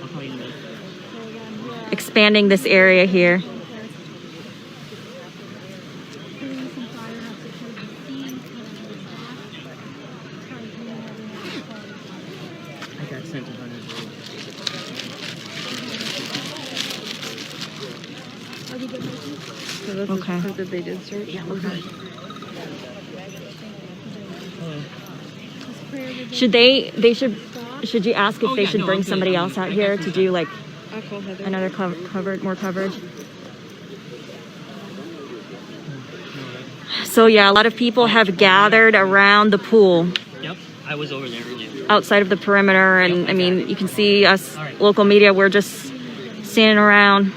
W: I'll call you in a minute.
G: expanding this area here.
W: I got sent 100.
E: So this
G: Okay.
E: is proof that they did search? Yeah, okay.
G: Should should you ask if they should bring somebody else out here to do like
E: I'll call Heather.
G: another more coverage? So yeah, a lot of people have gathered around the pool.
W: Yep, I was over there earlier.
G: Outside of the perimeter, and I mean, you can see us local media, we're just standing around.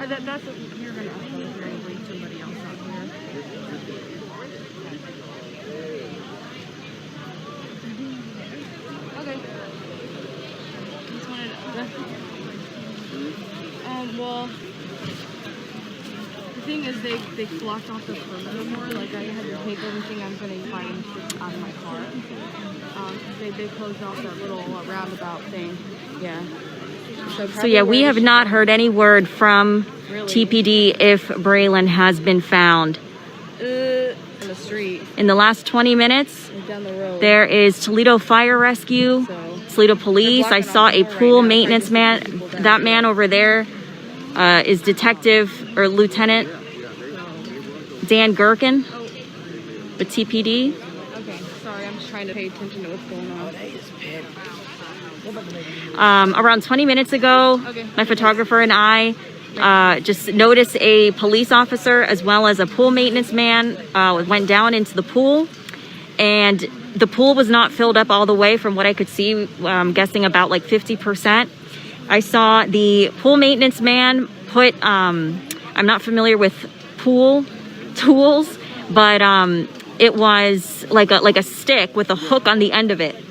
E: That's what you're gonna ask them if you're gonna bring somebody else out here. Okay. Just wanted well, the thing is they blocked off the perimeter more. Like I had to take everything I'm gonna find out of my car. They closed off that little roundabout thing. Yeah.
G: So yeah, we have not heard any word from TPD if Braylen has been found.
E: In the street.
G: In the last 20 minutes,
E: Down the road.
G: there is Toledo Fire Rescue, Toledo Police. I saw a pool maintenance man. That man over there is Detective or Lieutenant Dan Gherkin with TPD.
E: Okay, sorry, I'm just trying to pay attention to what's going on.
G: Around 20 minutes ago, my photographer and I just noticed a police officer as well as a pool maintenance man went down into the pool, and the pool was not filled up all the way from what I could see. I'm guessing about like 50%. I saw the pool maintenance man put, I'm not familiar with pool tools, but it was like a stick with a hook on the end of it.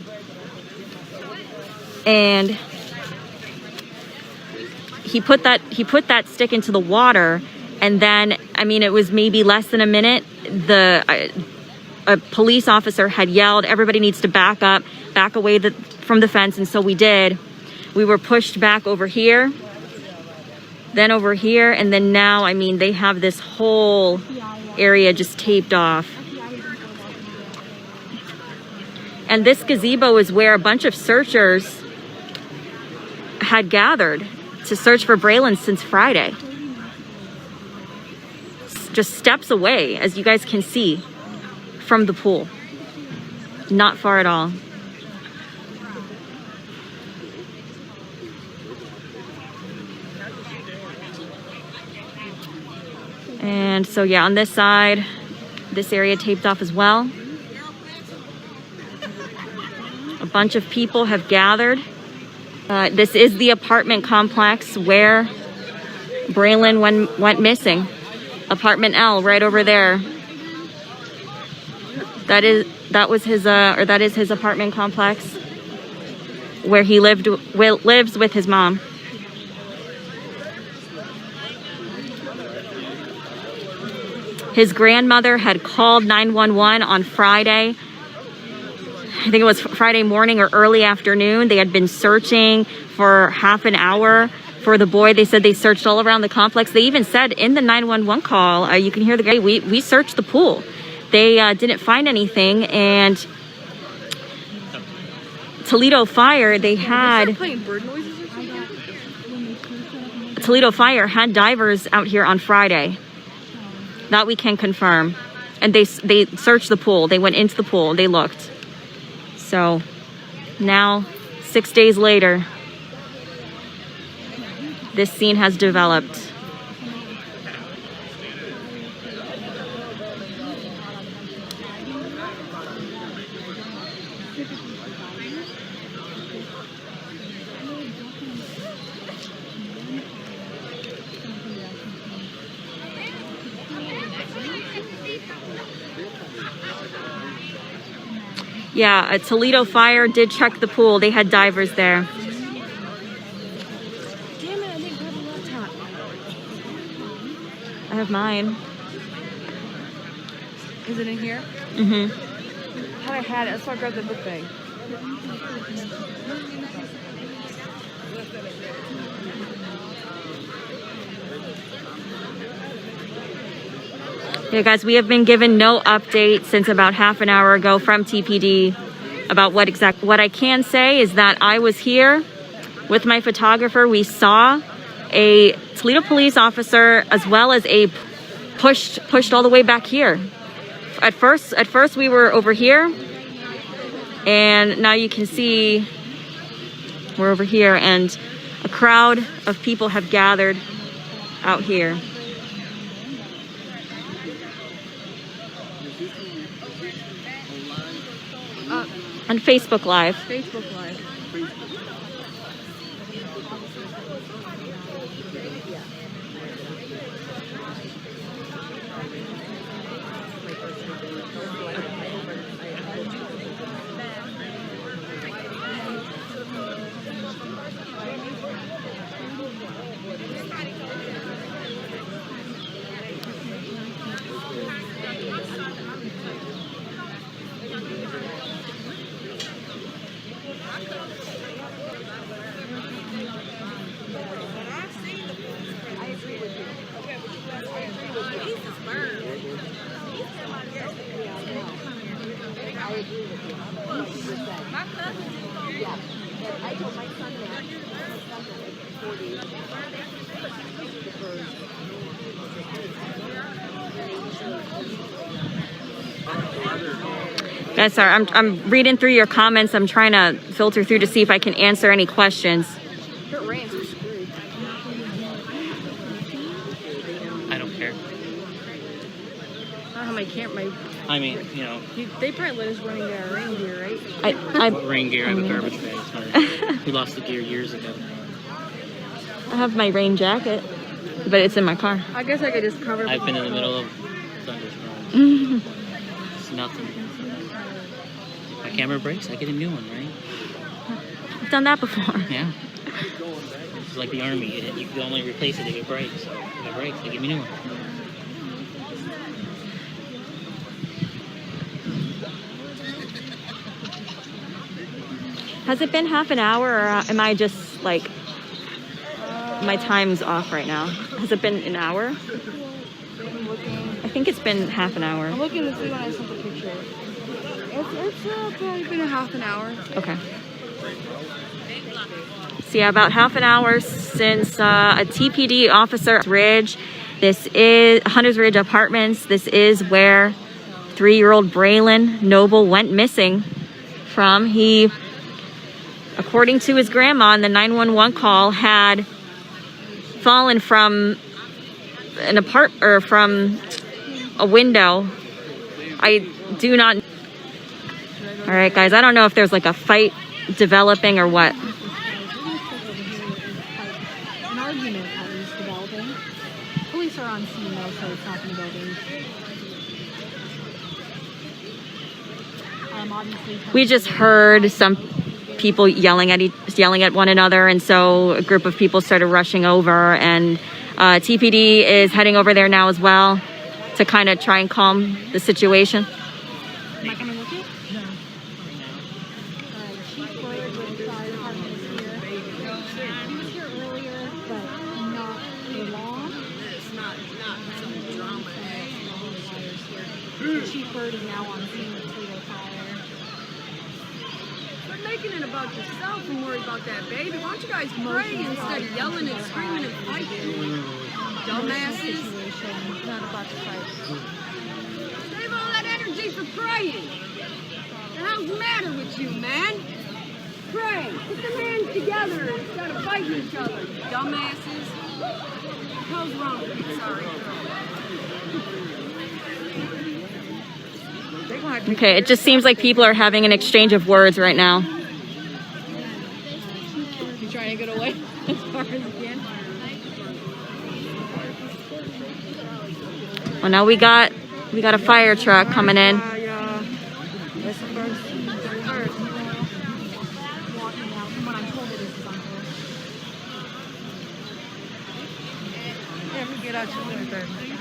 G: And he put that stick into the water, and then, I mean, it was maybe less than a minute. A police officer had yelled, "Everybody needs to back up, back away from the fence," and so we did. We were pushed back over here, then over here, and then now, I mean, they have this whole area just taped off. And this gazebo is where a bunch of searchers had gathered to search for Braylen since Friday. Just steps away, as you guys can see, from the pool. Not far at all. And so yeah, on this side, this area taped off as well. A bunch of people have gathered. This is the apartment complex where Braylen went missing. Apartment L, right over there. That is his apartment complex where he lives with his mom. His grandmother had called 911 on Friday. I think it was Friday morning or early afternoon. They had been searching for half an hour for the boy. They said they searched all around the complex. They even said in the 911 call, you can hear the guy, we searched the pool. They didn't find anything, and Toledo Fire, Toledo Fire had divers out here on Friday. That we can confirm. And they searched the pool. They went into the pool. They looked. So now, 6 days later, this scene has developed. Yeah, Toledo Fire did check the pool. They had divers there.
E: Damn it, I didn't grab a laptop.
G: I have mine.
E: Is it in here?
G: Mm-hmm.
E: I thought I had it. That's why I grabbed the book bag.
G: Yeah, guys, we have been given no update since about half an hour ago from TPD about what I can say is that I was here with my photographer. We saw a Toledo police officer as well as a pushed all the way back here. At first we were over here, and now you can see we're over here, and a crowd of people have gathered out here. On Facebook Live.
E: Facebook Live.
G: Guys, sorry, I'm reading through your comments. I'm trying to filter through to see if I can answer any questions.
F: I don't care.
E: I don't know how many
F: I mean, you know.
E: They probably let us running their reindeer, right?
F: Rain gear, I have a garbage bag. Sorry. We lost the gear years ago.
G: I have my rain jacket, but it's in my car.
E: I guess I could just cover.
F: I've been in the middle of thunderstorms. It's nothing. If my camera breaks, I get a new one, right?
G: I've done that before.
F: Yeah. It's like the army. You can only replace it if it breaks. So if it breaks, they give me a new one.
G: Has it been half an hour, or am I just like, my time's off right now? Has it been an hour? I think it's been half an hour.
E: I'm looking to see when I sent the picture. It's probably been a half an hour.
G: Okay. So yeah, about half an hour since a TPD officer Ridge. This is Hunters Ridge Apartments. This is where 3-year-old Braylen Noble went missing from. He, according to his grandma in the 911 call, had fallen from an from a window. I do not. All right, guys, I don't know if there's like a fight developing or what.
E: An argument at least developing. Police are on scene though, so it's not going to go obviously.
G: We just heard some people yelling at one another, and so a group of people started rushing over, and TPD is heading over there now as well to kind of try and calm the situation.
E: Am I coming with you? No. Chief Braylen with the fire department is here. He was here earlier, but not for long. It's not some drama. Chief Bird is now on scene with Toledo Fire.
I: Quit making it about yourself and worry about that baby. Why don't you guys pray instead of yelling and screaming and fighting? Dumbasses.
E: Not about to fight.
I: Save all that energy for praying. The hell's the matter with you, man? Pray. Put the hands together instead of fighting each other, dumbasses. What the hell's wrong with you? Sorry.
G: Okay, it just seems like people are having an exchange of words right now.
E: You trying to get away as far as you can?
G: Well, now we got a fire truck coming in.
E: That's the first. Walking out. From what I'm told, it is his uncle.
M: Let me get out your way, baby.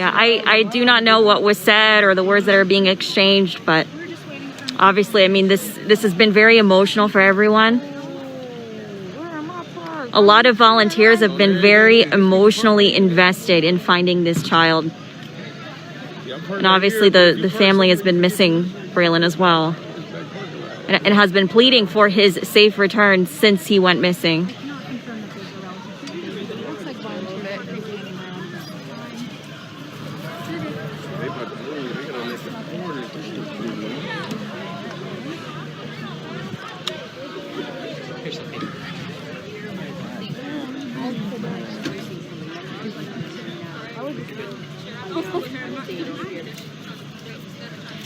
G: Yeah, I do not know what was said or the words that are being exchanged, but obviously, I mean, this has been very emotional for everyone. A lot of volunteers have been very emotionally invested in finding this child. And obviously the family has been missing Braylen as well. And has been pleading for his safe return since he went missing.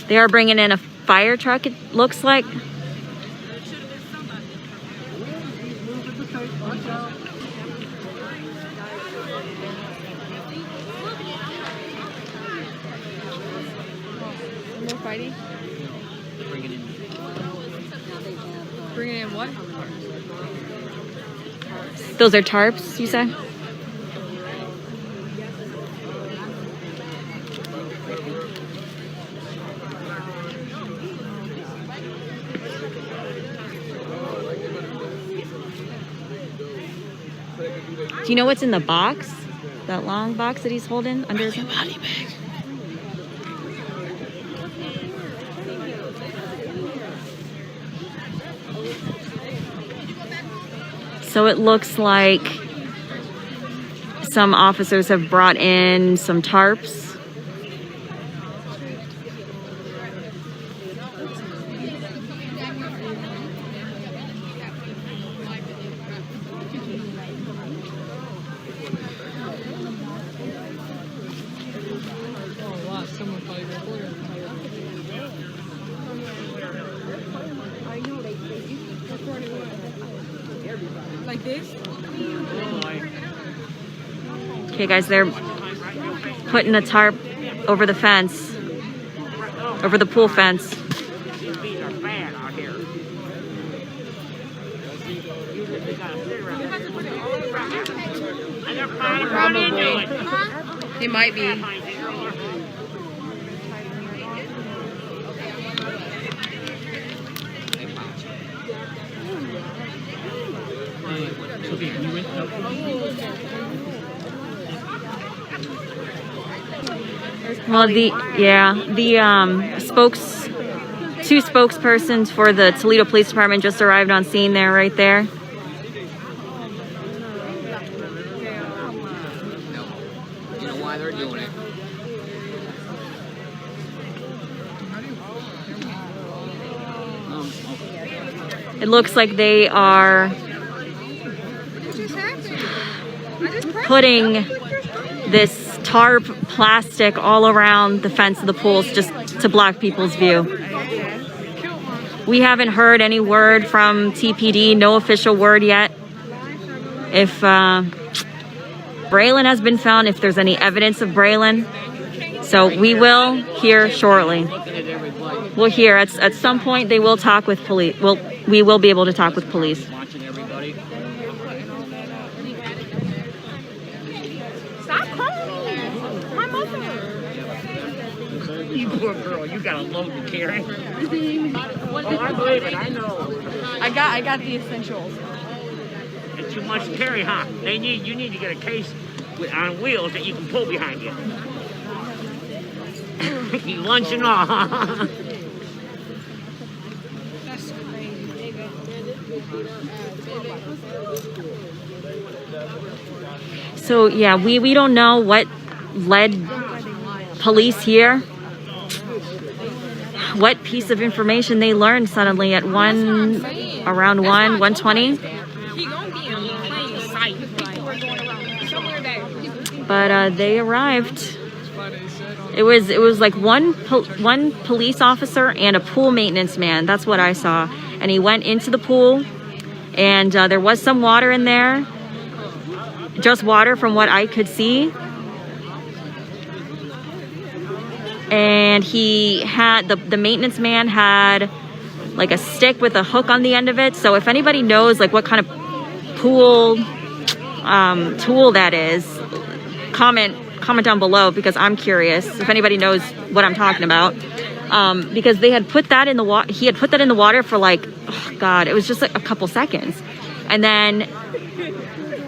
G: They are bringing in a fire truck, it looks like.
E: More fighting? Bringing in what?
G: Those are tarps, you say? Do you know what's in the box? That long box that he's holding under his body bag. So it looks like some officers have brought in some tarps.
E: Like this?
G: Okay, guys, they're putting a tarp over the fence, over the pool fence.
E: Probably. It might be.
G: Well, the two spokespersons for the Toledo Police Department just arrived on scene there, right there.
A: You know why they're doing it.
G: It looks like they are putting this tarp plastic all around the fence of the pools just to block people's view. We haven't heard any word from TPD, no official word yet. If Braylen has been found, if there's any evidence of Braylen. So we will hear shortly. We'll hear at some point they will talk with police. Well, we will be able to talk with police.
I: Stop calling me. My mother. You poor girl, you got a load to carry. Oh, I believe it, I know.
E: I got the essentials.
I: It's too much to carry, huh? You need to get a case on wheels that you can pull behind you. You lunch and all, huh?
G: So yeah, we don't know what led police here. What piece of information they learned suddenly at around 1:20. But they arrived. It was like one police officer and a pool maintenance man. That's what I saw. And he went into the pool, and there was some water in there. Just water from what I could see. And he had, the maintenance man had like a stick with a hook on the end of it. So if anybody knows like what kind of pool tool that is, comment comment down below because I'm curious if anybody knows what I'm talking about. Because they had put that in the water. He had put that in the water for like, oh God, it was just like a couple seconds. And then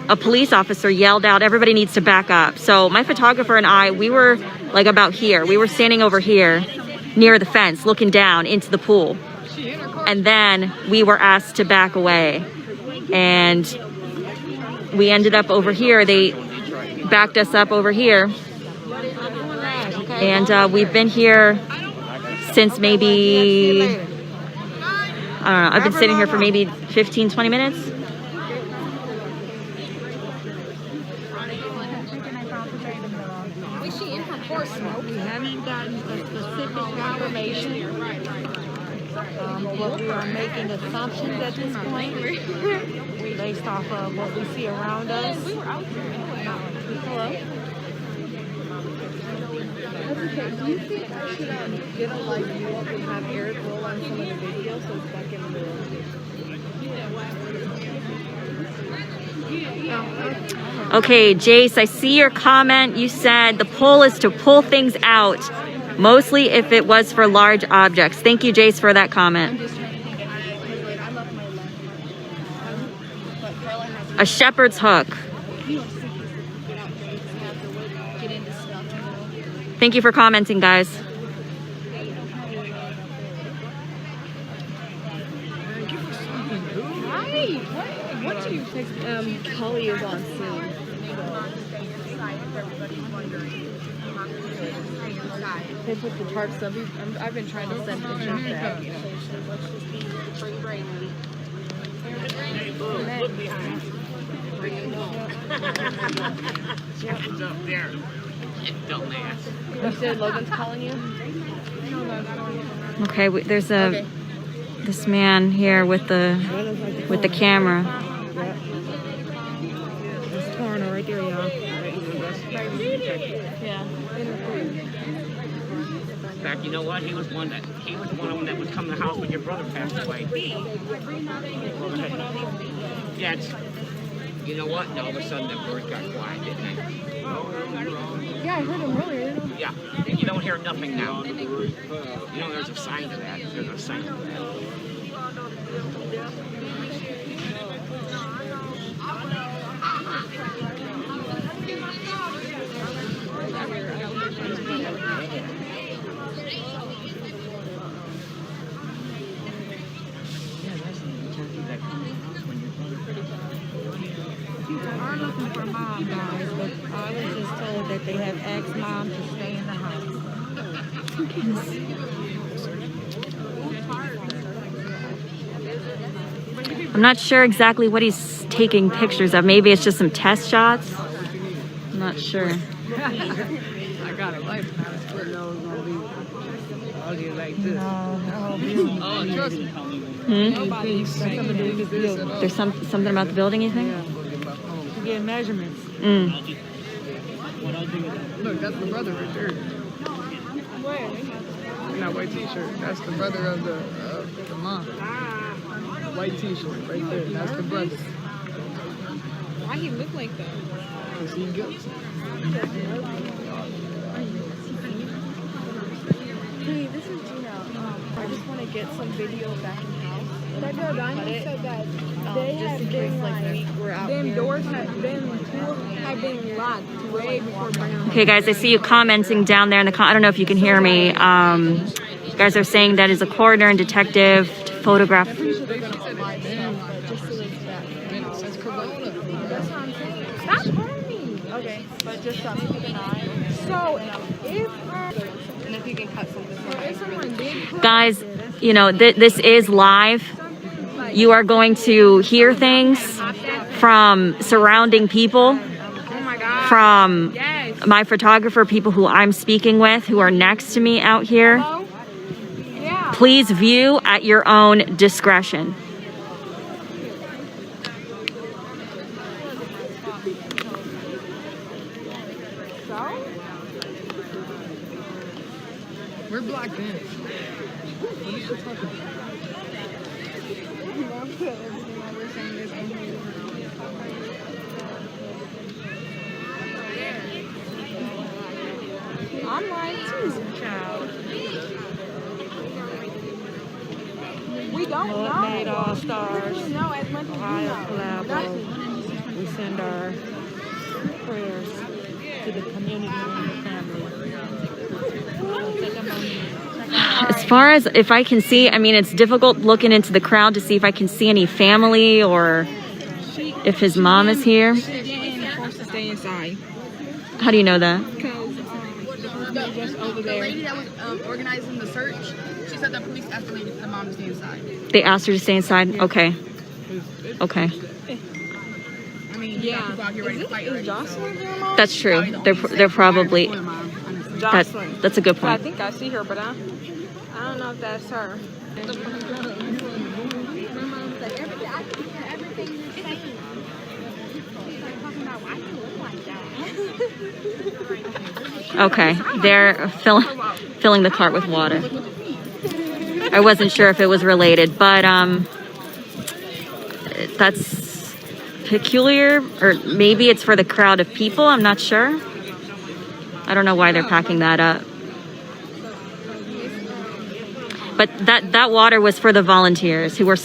G: a police officer yelled out, everybody needs to back up. So my photographer and I, we were like about here. We were standing over here near the fence looking down into the pool. And then we were asked to back away. And we ended up over here. They backed us up over here. And we've been here since maybe, I don't know, I've been sitting here for maybe 15, 20 minutes.
E: We haven't gotten a specific confirmation, but we are making assumptions at this point based off of what we see around us. Hello? That's okay. Do you think I should get a live view up and have Eric roll on some of the videos so it's back in the middle?
G: Okay, Jace, I see your comment. You said the pull is to pull things out, mostly if it was for large objects. Thank you, Jace, for that comment. A shepherd's hook. Thank you for commenting, guys.
E: What do you think? Kelly is on scene. They put the tarps up. I've been trying to send pictures back.
A: It's up there. Dumbass.
E: You said Logan's calling you?
G: Okay, there's this man here with the camera.
E: It's Torno right there, y'all. Yeah.
A: In fact, you know what? He was one of them that would come to the house when your brother passed away. Yeah, you know what? And all of a sudden, the birds got quiet, didn't they?
E: Yeah, I heard him earlier.
A: Yeah, you don't hear nothing now. You know, there's a sign of that. There's a sign of that.
E: They are looking for mom, guys, but I was just told that they have asked mom to stay in the house.
G: I'm not sure exactly what he's taking pictures of. Maybe it's just some test shots. I'm not sure.
M: I got a life now. It's pretty low. It's gonna be ugly like this.
A: Oh, trust me.
G: There's something about the building, you think?
E: To get measurements.
M: Look, that's the brother right there.
E: Where?
M: In that white t-shirt. That's the brother of the mom. White t-shirt right there. That's the brother.
E: Why he look like that?
M: Because he guilty.
E: Hey, this is Gina. I just want to get some video back in the house. That girl Diamond said that they have been like, them doors have been locked way before Brown.
G: Okay, guys, I see you commenting down there in the I don't know if you can hear me. You guys are saying that is a coroner and detective to photograph.
E: Stop hurting me. Okay, but just keep an eye. So if you can cut something.
G: Guys, you know, this is live. You are going to hear things from surrounding people, from my photographer, people who I'm speaking with, who are next to me out here. Please view at your own discretion.
M: We're blocked in. What is she talking about?
E: I'm lying too. We don't know.
G: Made all stars.
E: We don't know as much as
G: Ohio
E: you know.
G: Collabo. We send our prayers to the community and the family. As far as if I can see, I mean, it's difficult looking into the crowd to see if I can see any family or if his mom is here.
E: She didn't force to stay inside.
G: How do you know that?
E: Because the just over there. The lady that was organizing the search, she said the police asked the mom to stay inside.
G: They asked her to stay inside? Okay. Okay.
E: I mean, yeah. People out here ready to fight already, Jocelyn your mom?
G: That's true. They're probably...
E: Jocelyn.
G: That's a good
E: I
G: point.
E: think I see her, but I don't know if that's her.
G: Okay. They're filling the cart with water. I wasn't sure if it was related, but that's peculiar, or maybe it's for the crowd of people. I'm not sure. I don't know why they're packing that up. But that water was for the volunteers who were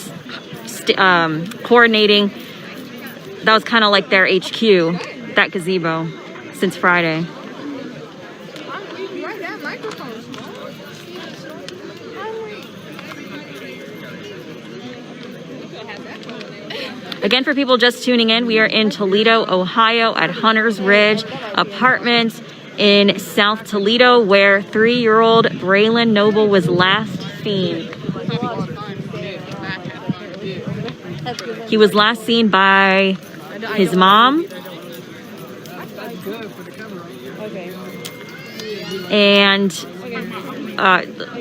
G: coordinating. That was kind of like their HQ, that gazebo, since Friday. Again, for people just tuning in, we are in Toledo, Ohio at Hunter's Ridge Apartments in South Toledo, where 3-year-old Braylen Noble was last seen. He was last seen by his mom and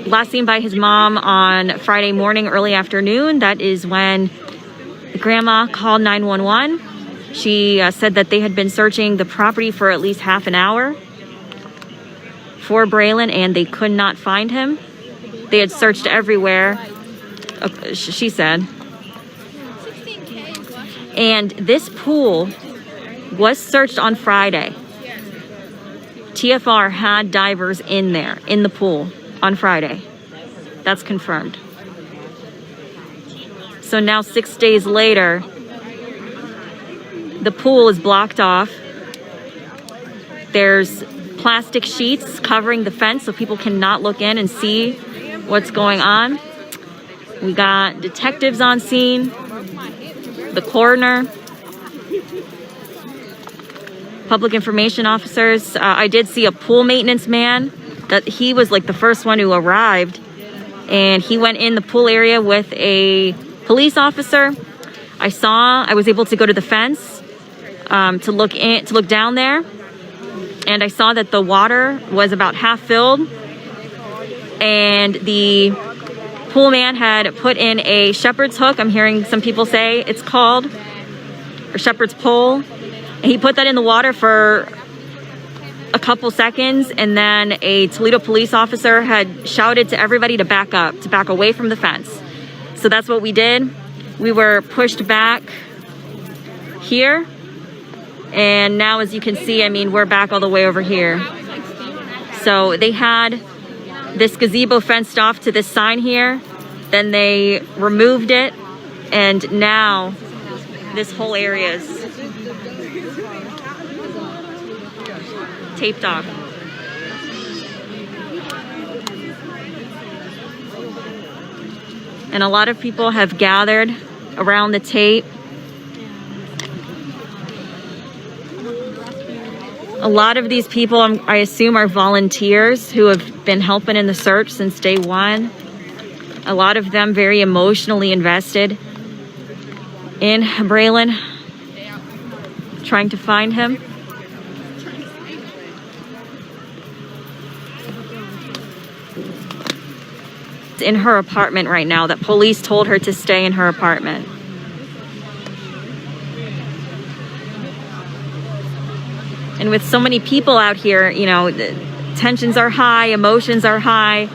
G: last seen by his mom on Friday morning, early afternoon. That is when the grandma called 911. She said that they had been searching the property for at least half an hour for Braylen, and they could not find him. They had searched everywhere, she said. And this pool was searched on Friday. TFR had divers in there, in the pool, on Friday. That's confirmed. So now 6 days later, the pool is blocked off. There's plastic sheets covering the fence so people cannot look in and see what's going on. We got detectives on scene, the coroner, public information officers. I did see a pool maintenance man, that he was like the first one who arrived, and he went in the pool area with a police officer. I was able to go to the fence to look down there, and I saw that the water was about half filled, and the pool man had put in a shepherd's hook. I'm hearing some people say it's called, or shepherd's pole. And he put that in the water for a couple seconds, and then a Toledo police officer had shouted to everybody to back up, to back away from the fence. So that's what we did. We were pushed back here, and now, as you can see, I mean, we're back all the way over here. So they had this gazebo fenced off to this sign here, then they removed it, and now this whole area is taped off. And a lot of people have gathered around the tape. A lot of these people, I assume, are volunteers who have been helping in the search since day one. A lot of them very emotionally invested in Braylen, trying to find him. In her apartment right now, that police told her to stay in her apartment. And with so many people out here, you know, the tensions are high, emotions are high.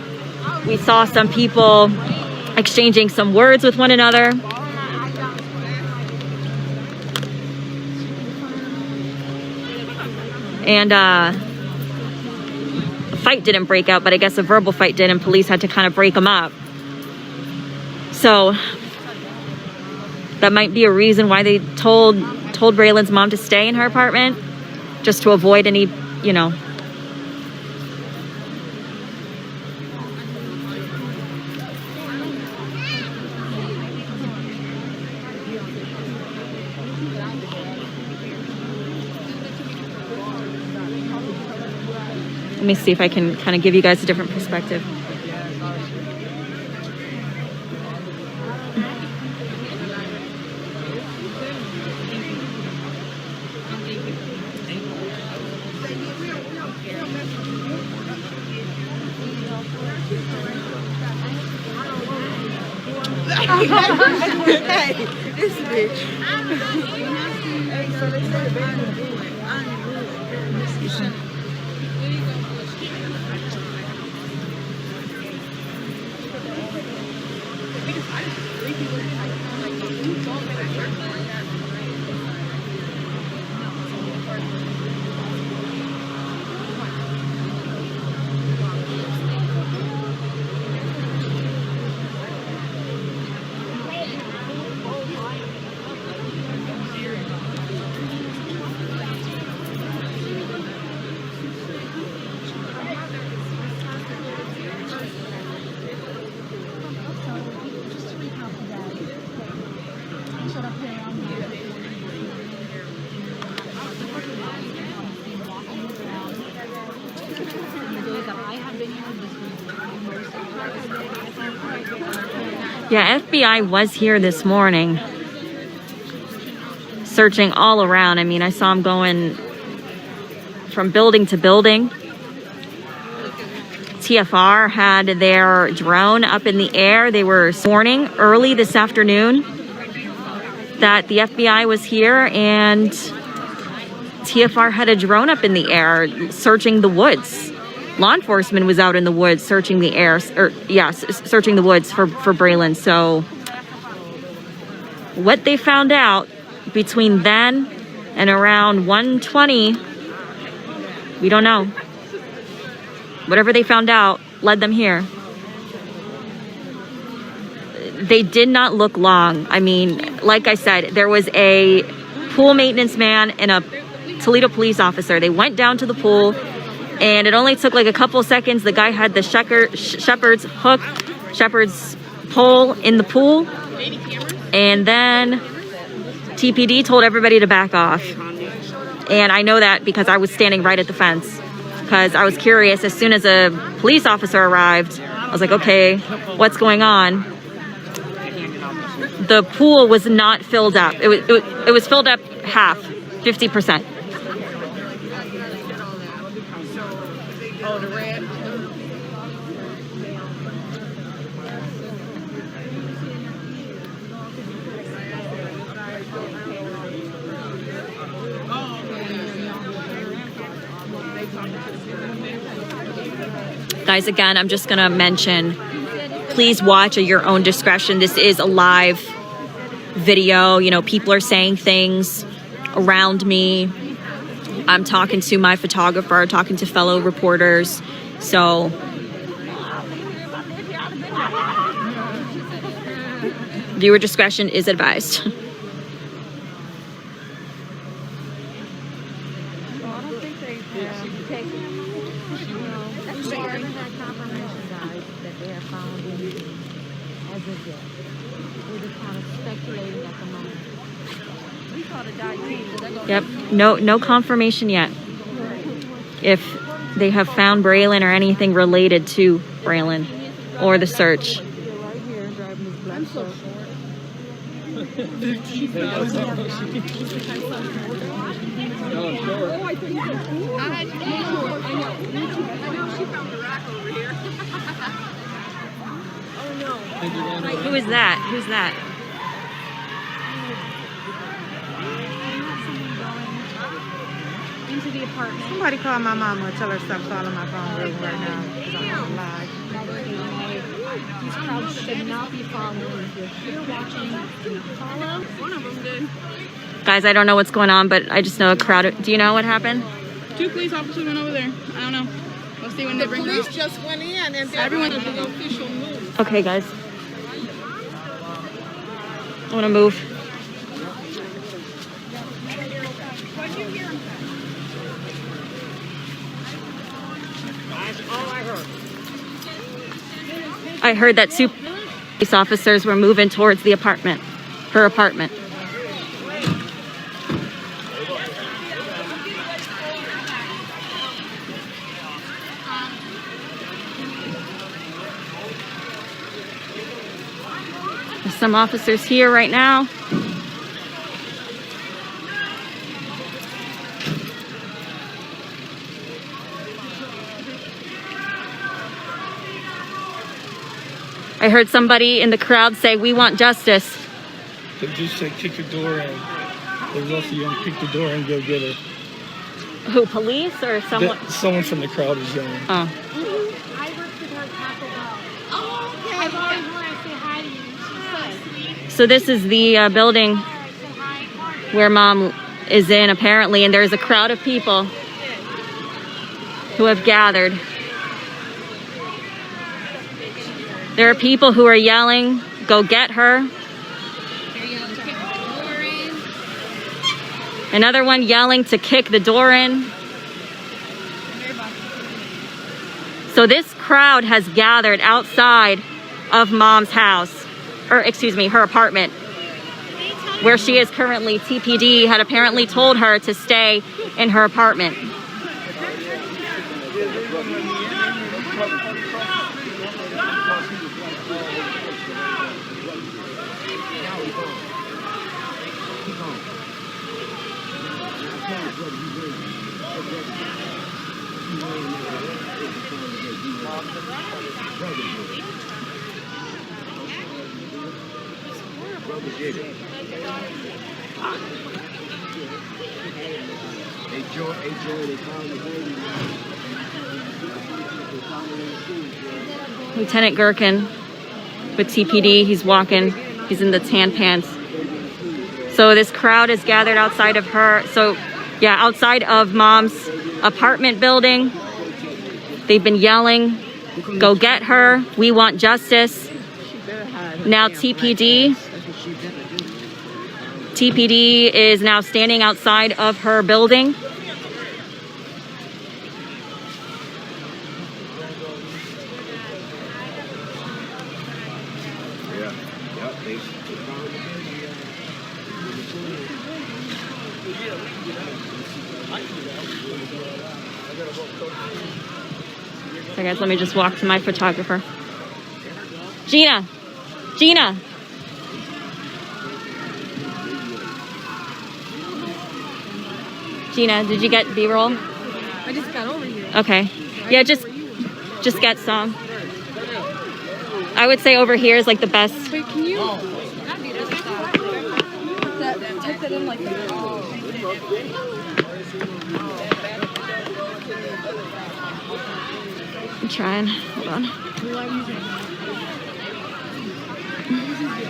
G: We saw some people exchanging some words with one another. And fight didn't break out, but I guess a verbal fight did, and police had to kind of break them up. So that might be a reason why they told Braylen's mom to stay in her apartment, just to avoid any, you know. Let me see if I can kind of give you guys a different perspective.
E: Hey, this bitch. Hey, so they said the baby was doing it.
G: Yeah, FBI was here this morning, searching all around. I mean, I saw them going from building to building. TFR had their drone up in the air. They were warning early this afternoon that the FBI was here, and TFR had a drone up in the air searching the woods. Law enforcement was out in the woods searching the air, searching the woods for Braylen. So what they found out between then and around 1:20, we don't know. Whatever they found out led them here. They did not look long. I mean, like I said, there was a pool maintenance man and a Toledo police officer. They went down to the pool, and it only took like a couple seconds. The guy had the shepherd's pole in the pool, and then TPD told everybody to back off. And I know that because I was standing right at the fence, because I was curious. As soon as a police officer arrived, I was like, okay, what's going on? The pool was not filled up. It was filled up half, 50%.
E: Oh, the red.
G: Guys, again, I'm just going to mention, please watch at your own discretion. This is a live video. You know, people are saying things around me. I'm talking to my photographer, talking to fellow reporters. So viewer discretion is advised. Yep, no confirmation yet if they have found Braylen or anything related to Braylen or the search.
E: I'm so short.
G: Who is that? Who's that?
E: Into the apartment.
K: Somebody call my mama and tell her stop calling my phone right now. 'Cause I'm on live.
E: These crowds should not be following. If you're here watching, do not follow. One of them did.
G: Guys, I don't know what's going on, but I just know a crowd. Do you know what happened?
E: 2 police officers went over there. I don't know. We'll see when the police just went in and everyone was an official move.
G: Okay, guys. I want to move. I heard that two police officers were moving towards the apartment, her apartment. There's some officers here right now. I heard somebody in the crowd say, "We want justice."
H: They just said kick the door in. They was also yelling, kick the door and go get her.
G: Who, police or someone?
H: Someone from the crowd was yelling.
G: Oh.
E: I worked with her at Taco Bell. Oh, okay. I've always wanted to say hi to you. She's so sweet.
G: So this is the building where Mom is in, apparently, and there's a crowd of people who have gathered. There are people who are yelling, "Go get her." Another one yelling to kick the door in. So this crowd has gathered outside of Mom's house, or excuse me, her apartment, where she is currently. TPD had apparently told her to stay in her apartment. Lieutenant Gherkin with TPD, he's walking, he's in the tan pants. So this crowd is gathered outside of her, so yeah, outside of Mom's apartment building. They've been yelling, "Go get her, we want justice." Now TPD is now standing outside of her building. So guys, let me just walk to my photographer. Gina! Gina! Gina, did you get B-roll?
E: I just got over here.
G: Okay. Yeah, just get some. I would say over here is like the best.
E: Wait, can you? Type that in like that.
G: I'm trying. Hold on.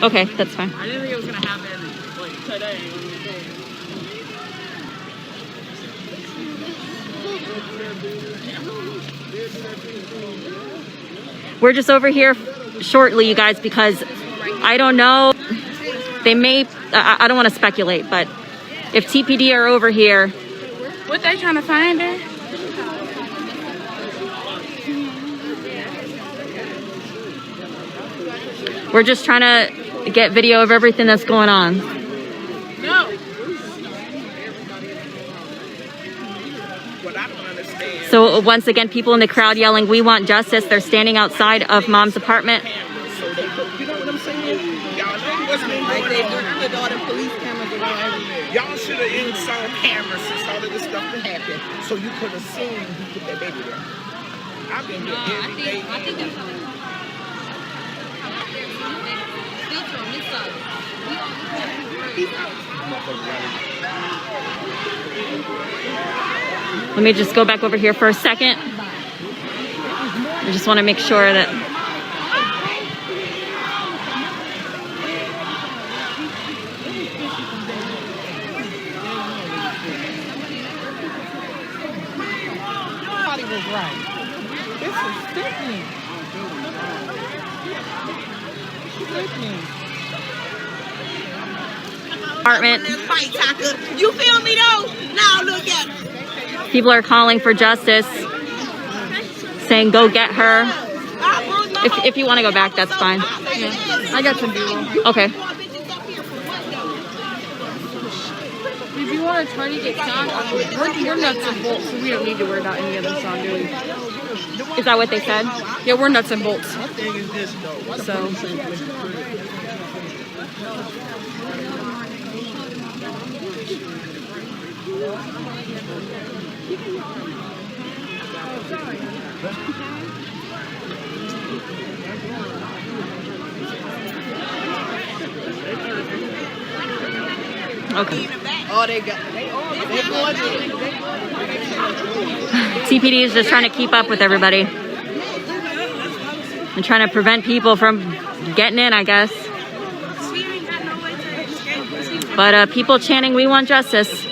G: Okay, that's fine.
A: I didn't think it was gonna happen like today.
G: We're just over here shortly, you guys, because I don't know. They may, I don't want to speculate, but if TPD are over here.
E: What they trying to find her?
G: We're just trying to get video of everything that's going on.
A: No.
G: So once again, people in the crowd yelling, "We want justice." They're standing outside of Mom's apartment.
A: You know what I'm saying? Y'all know what's been going on.
E: With all the police cameras around everywhere.
A: Y'all should have installed cameras since all of this stuff happened, so you could have seen who put that baby there. I've been here every day.
E: I think that's
G: Let me just go back over here for a second. I just want to make sure that.
E: Nobody was right. Sickening. Sickening.
G: Apartment.
N: You feel me though? Now look at it.
G: People are calling for justice, saying go get her. If you want to go back, that's fine.
E: Yeah. I got some B-roll.
G: Okay.
E: If you want to try to get sound, we're nuts and bolts, so we don't need to worry about any other sound, do we?
G: Is that what they said?
E: Yeah, we're nuts and bolts. So.
G: Okay.
N: Oh, they got.
G: CPD is just trying to keep up with everybody and trying to prevent people from getting in, I guess. But people chanting, "We want justice."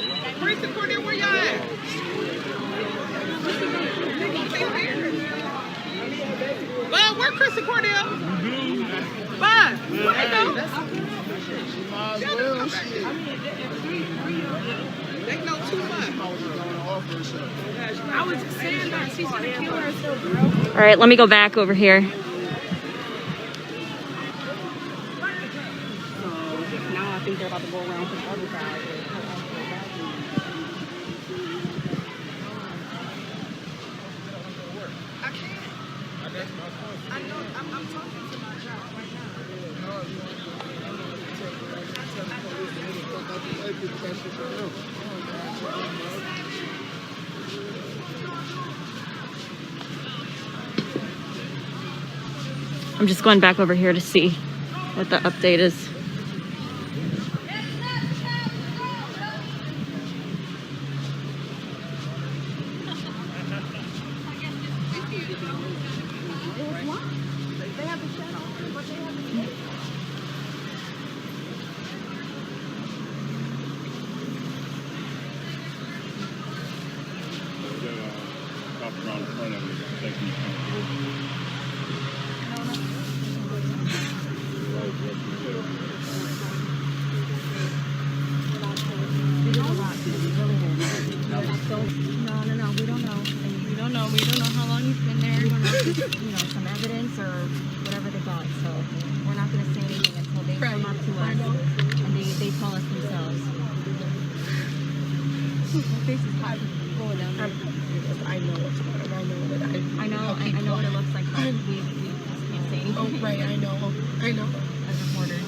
N: Bud, where Chris and Cordell? Bud, where they go? They know too much. I was just saying that she's gonna kill herself, bro.
G: All right, let me go back over here.
E: Now I think they're about to go around to the other side.
N: I'm talking to my job right
G: I'm just going back over here to see what the update is.
E: We don't know how long he's been there. We don't know, some evidence or whatever they got. So we're not going to say anything until they come up to us and they tell us themselves. My face is hot. Going down there. I know what's going on. I know what it looks like, but we just can't say anything. Oh, right. I know. As reporters.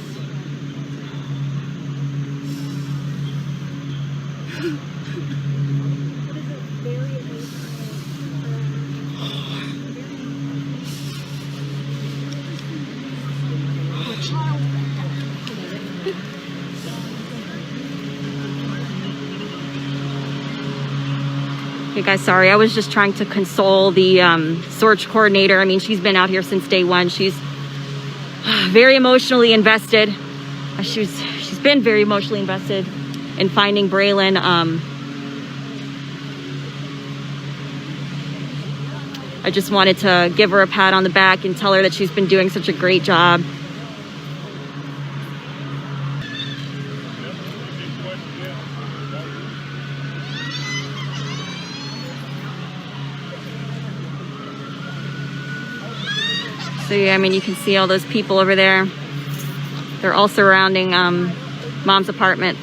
G: Hey guys, sorry, I was just trying to console the search coordinator. I mean, she's been out here since day one. She's very emotionally invested. She's been very emotionally invested in finding Braylen. I just wanted to give her a pat on the back and tell her that she's been doing such a great job. So yeah, I mean, you can see all those people over there. They're all surrounding Mom's apartment.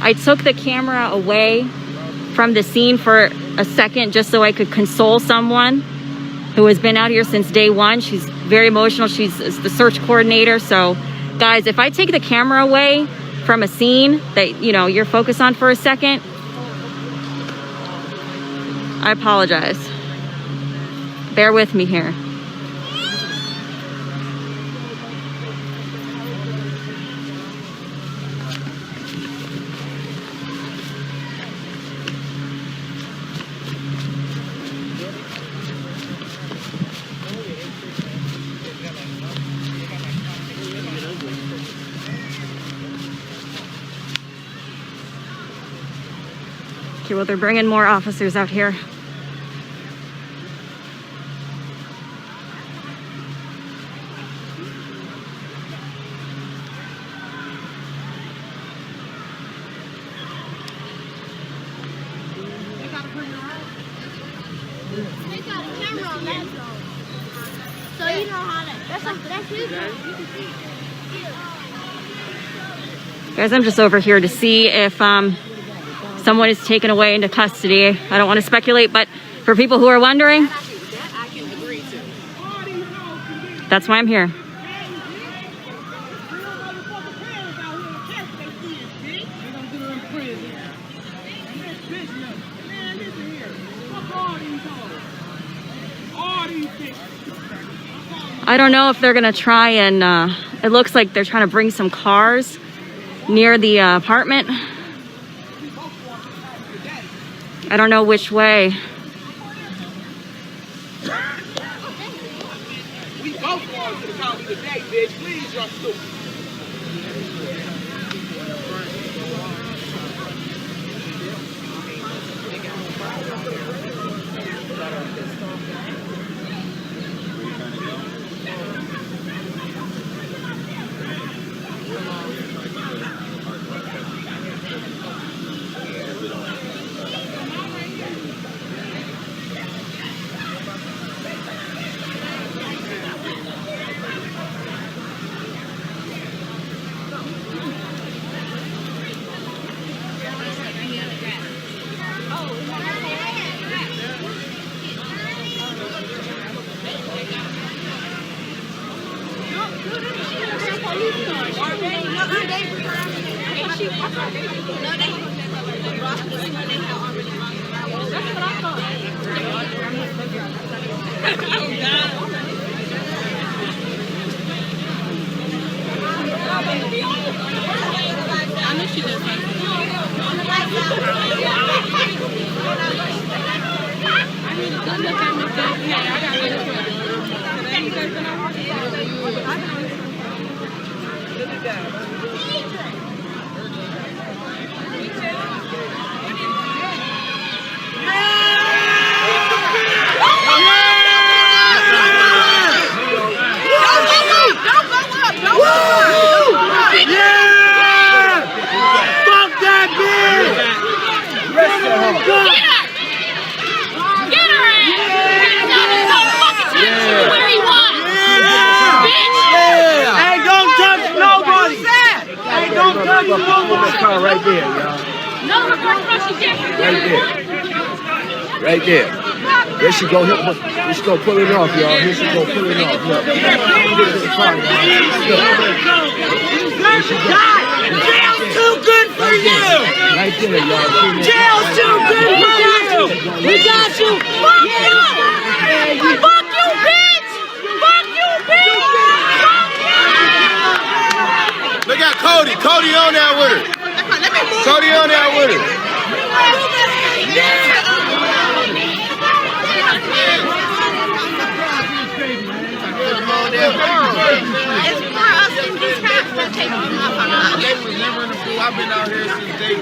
G: I took the camera away from the scene for a second just so I could console someone who has been out here since day one. She's very emotional. She's the search coordinator. So guys, if I take the camera away from a scene that, you know, you're focused on for a second, I apologize. Bear with me here. Okay, well, they're bringing more officers out here.
B: They got a camera on that drone. So you know how that's his drone. You can see it.
G: Guys, I'm just over here to see if someone is taken away into custody. I don't want to speculate, but for people who are wondering, that's why I'm here. I don't know if they're gonna try and, it looks like they're trying to bring some cars near the apartment. I don't know which way.
A: We both going to the county today, bitch. Please, y'all stupid.
B: Right there, y'all. Right there. There she go. Here she go pull it off, y'all. Here she go pull it off. Look.
N: Jail's too good for you.
B: Right there, y'all.
N: Jail's too good for you. We got you. Fuck you. Fuck you, bitch. Fuck you, bitch.
L: Look at Cody. Cody on there with her. Cody on there with her.
N: It's for us in this house to take them up on us.
L: They was never in the pool. I've been out here since day 2.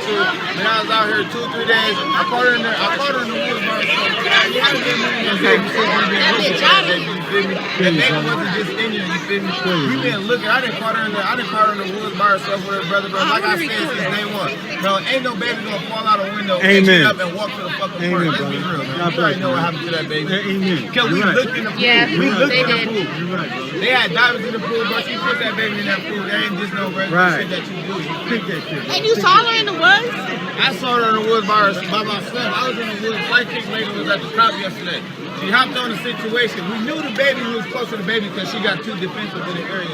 L: When I was out here 2 or 3 days, I caught her in there. I caught her in the woods by herself. You haven't been in there since we've been looking at that, you feel me? The baby wasn't just in there, you feel me? We've been looking. I didn't caught her in there. I didn't caught her in the woods by herself with her brother, bro. Like I said since day 1. Bro, ain't no baby gonna fall out a window and get up and walk to the fucking park. Let's be real, man. You already know what happened to that baby.
B: Amen.
L: Because we looked in the pool. We looked in the pool.
B: You're right, bro.
L: They had divers in the pool, but she put that baby in that pool. There ain't just no regular shit that you do.
B: Pick that shit.
N: And you saw her in the woods?
L: I saw her in the woods by myself. I was in the woods. Flight kick lady was at the top yesterday. She hopped on the situation. We knew the baby was close to the baby because she got too defensive in the area.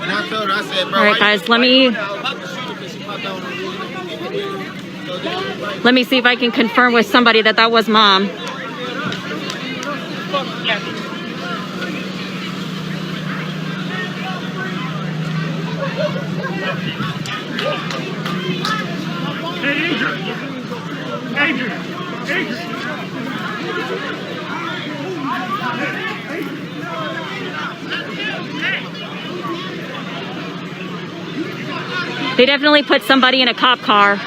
L: And I told her, I said, bro,
G: all right, guys, let me see if I can confirm with somebody that that was mom. They definitely put somebody in a cop car.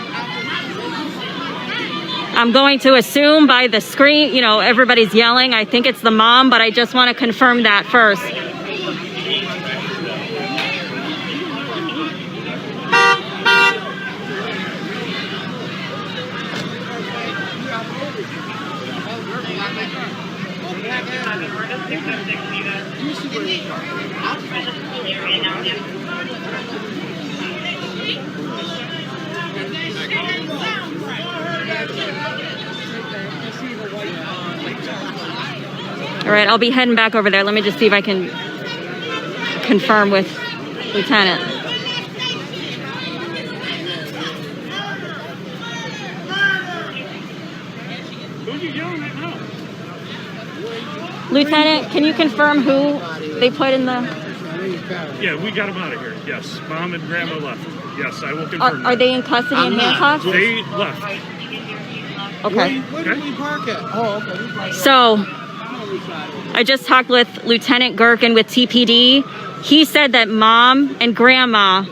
G: I'm going to assume by the screen, you know, everybody's yelling. I think it's the mom, but I just want to confirm that first. All right, I'll be heading back over there. Let me just see if I can confirm with Lieutenant. Lieutenant, can you confirm who they put in the...
S: Yeah, we got them out of here. Yes, Mom and Grandma left. Yes, I will confirm.
G: Are they in custody and handcuffed?
S: They left.
G: Okay.
L: Where did we park at? Oh, okay.
G: So, I just talked with Lieutenant Gherkin with TPD. He said that Mom and Grandma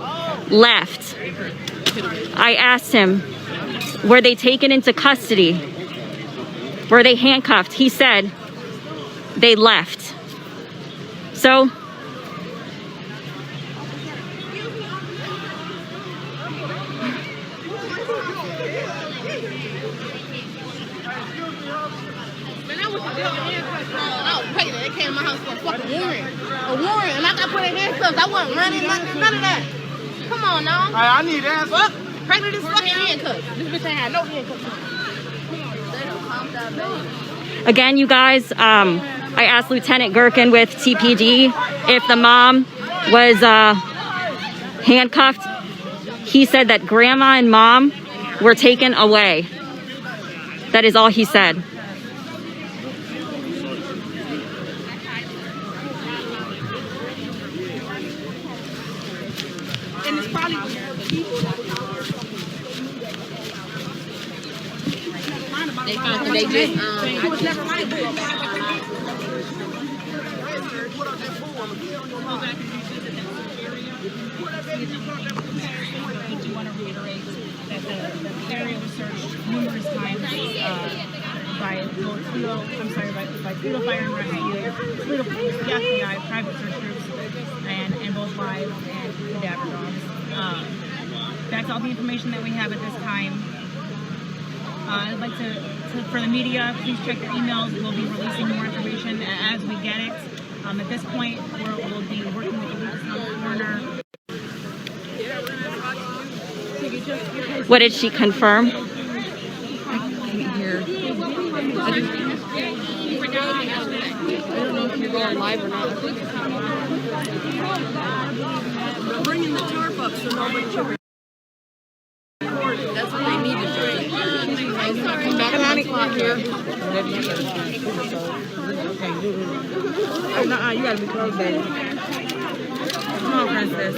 G: left. I asked him, were they taken into custody? Were they handcuffed? He said they left. So,
N: They came to my house for a fucking warrant. A warrant. And I got put in handcuffs. I wasn't running, none of that. Come on now.
L: I need answers.
N: Well, pregnant is fucking handcuffs. This bitch ain't had no handcuffs on.
G: again, you guys, I asked Lieutenant Gherkin with TPD if the mom was handcuffed. He said that Grandma and Mom were taken away. That is all he said.
N: And it's probably they found they just it was never my book.
O: I do want to reiterate that the area was searched numerous times by Pluto Fire and Rescue, Pluto, the FBI, private search groups, and both live and cadaver dogs. That's all the information that we have at this time. I'd like to, for the media, please check your emails. We'll be releasing more information as we get it. At this point, we'll be working with the Lucas County coroner.
G: What did she confirm?
O: I can't hear. I don't know if you're going live or not.
N: We're bringing the tour books so nobody should record it. That's what they need to do. Come back at 9 o'clock here. Whatever you gotta do. Okay, you gotta be close, baby. Come on, princess.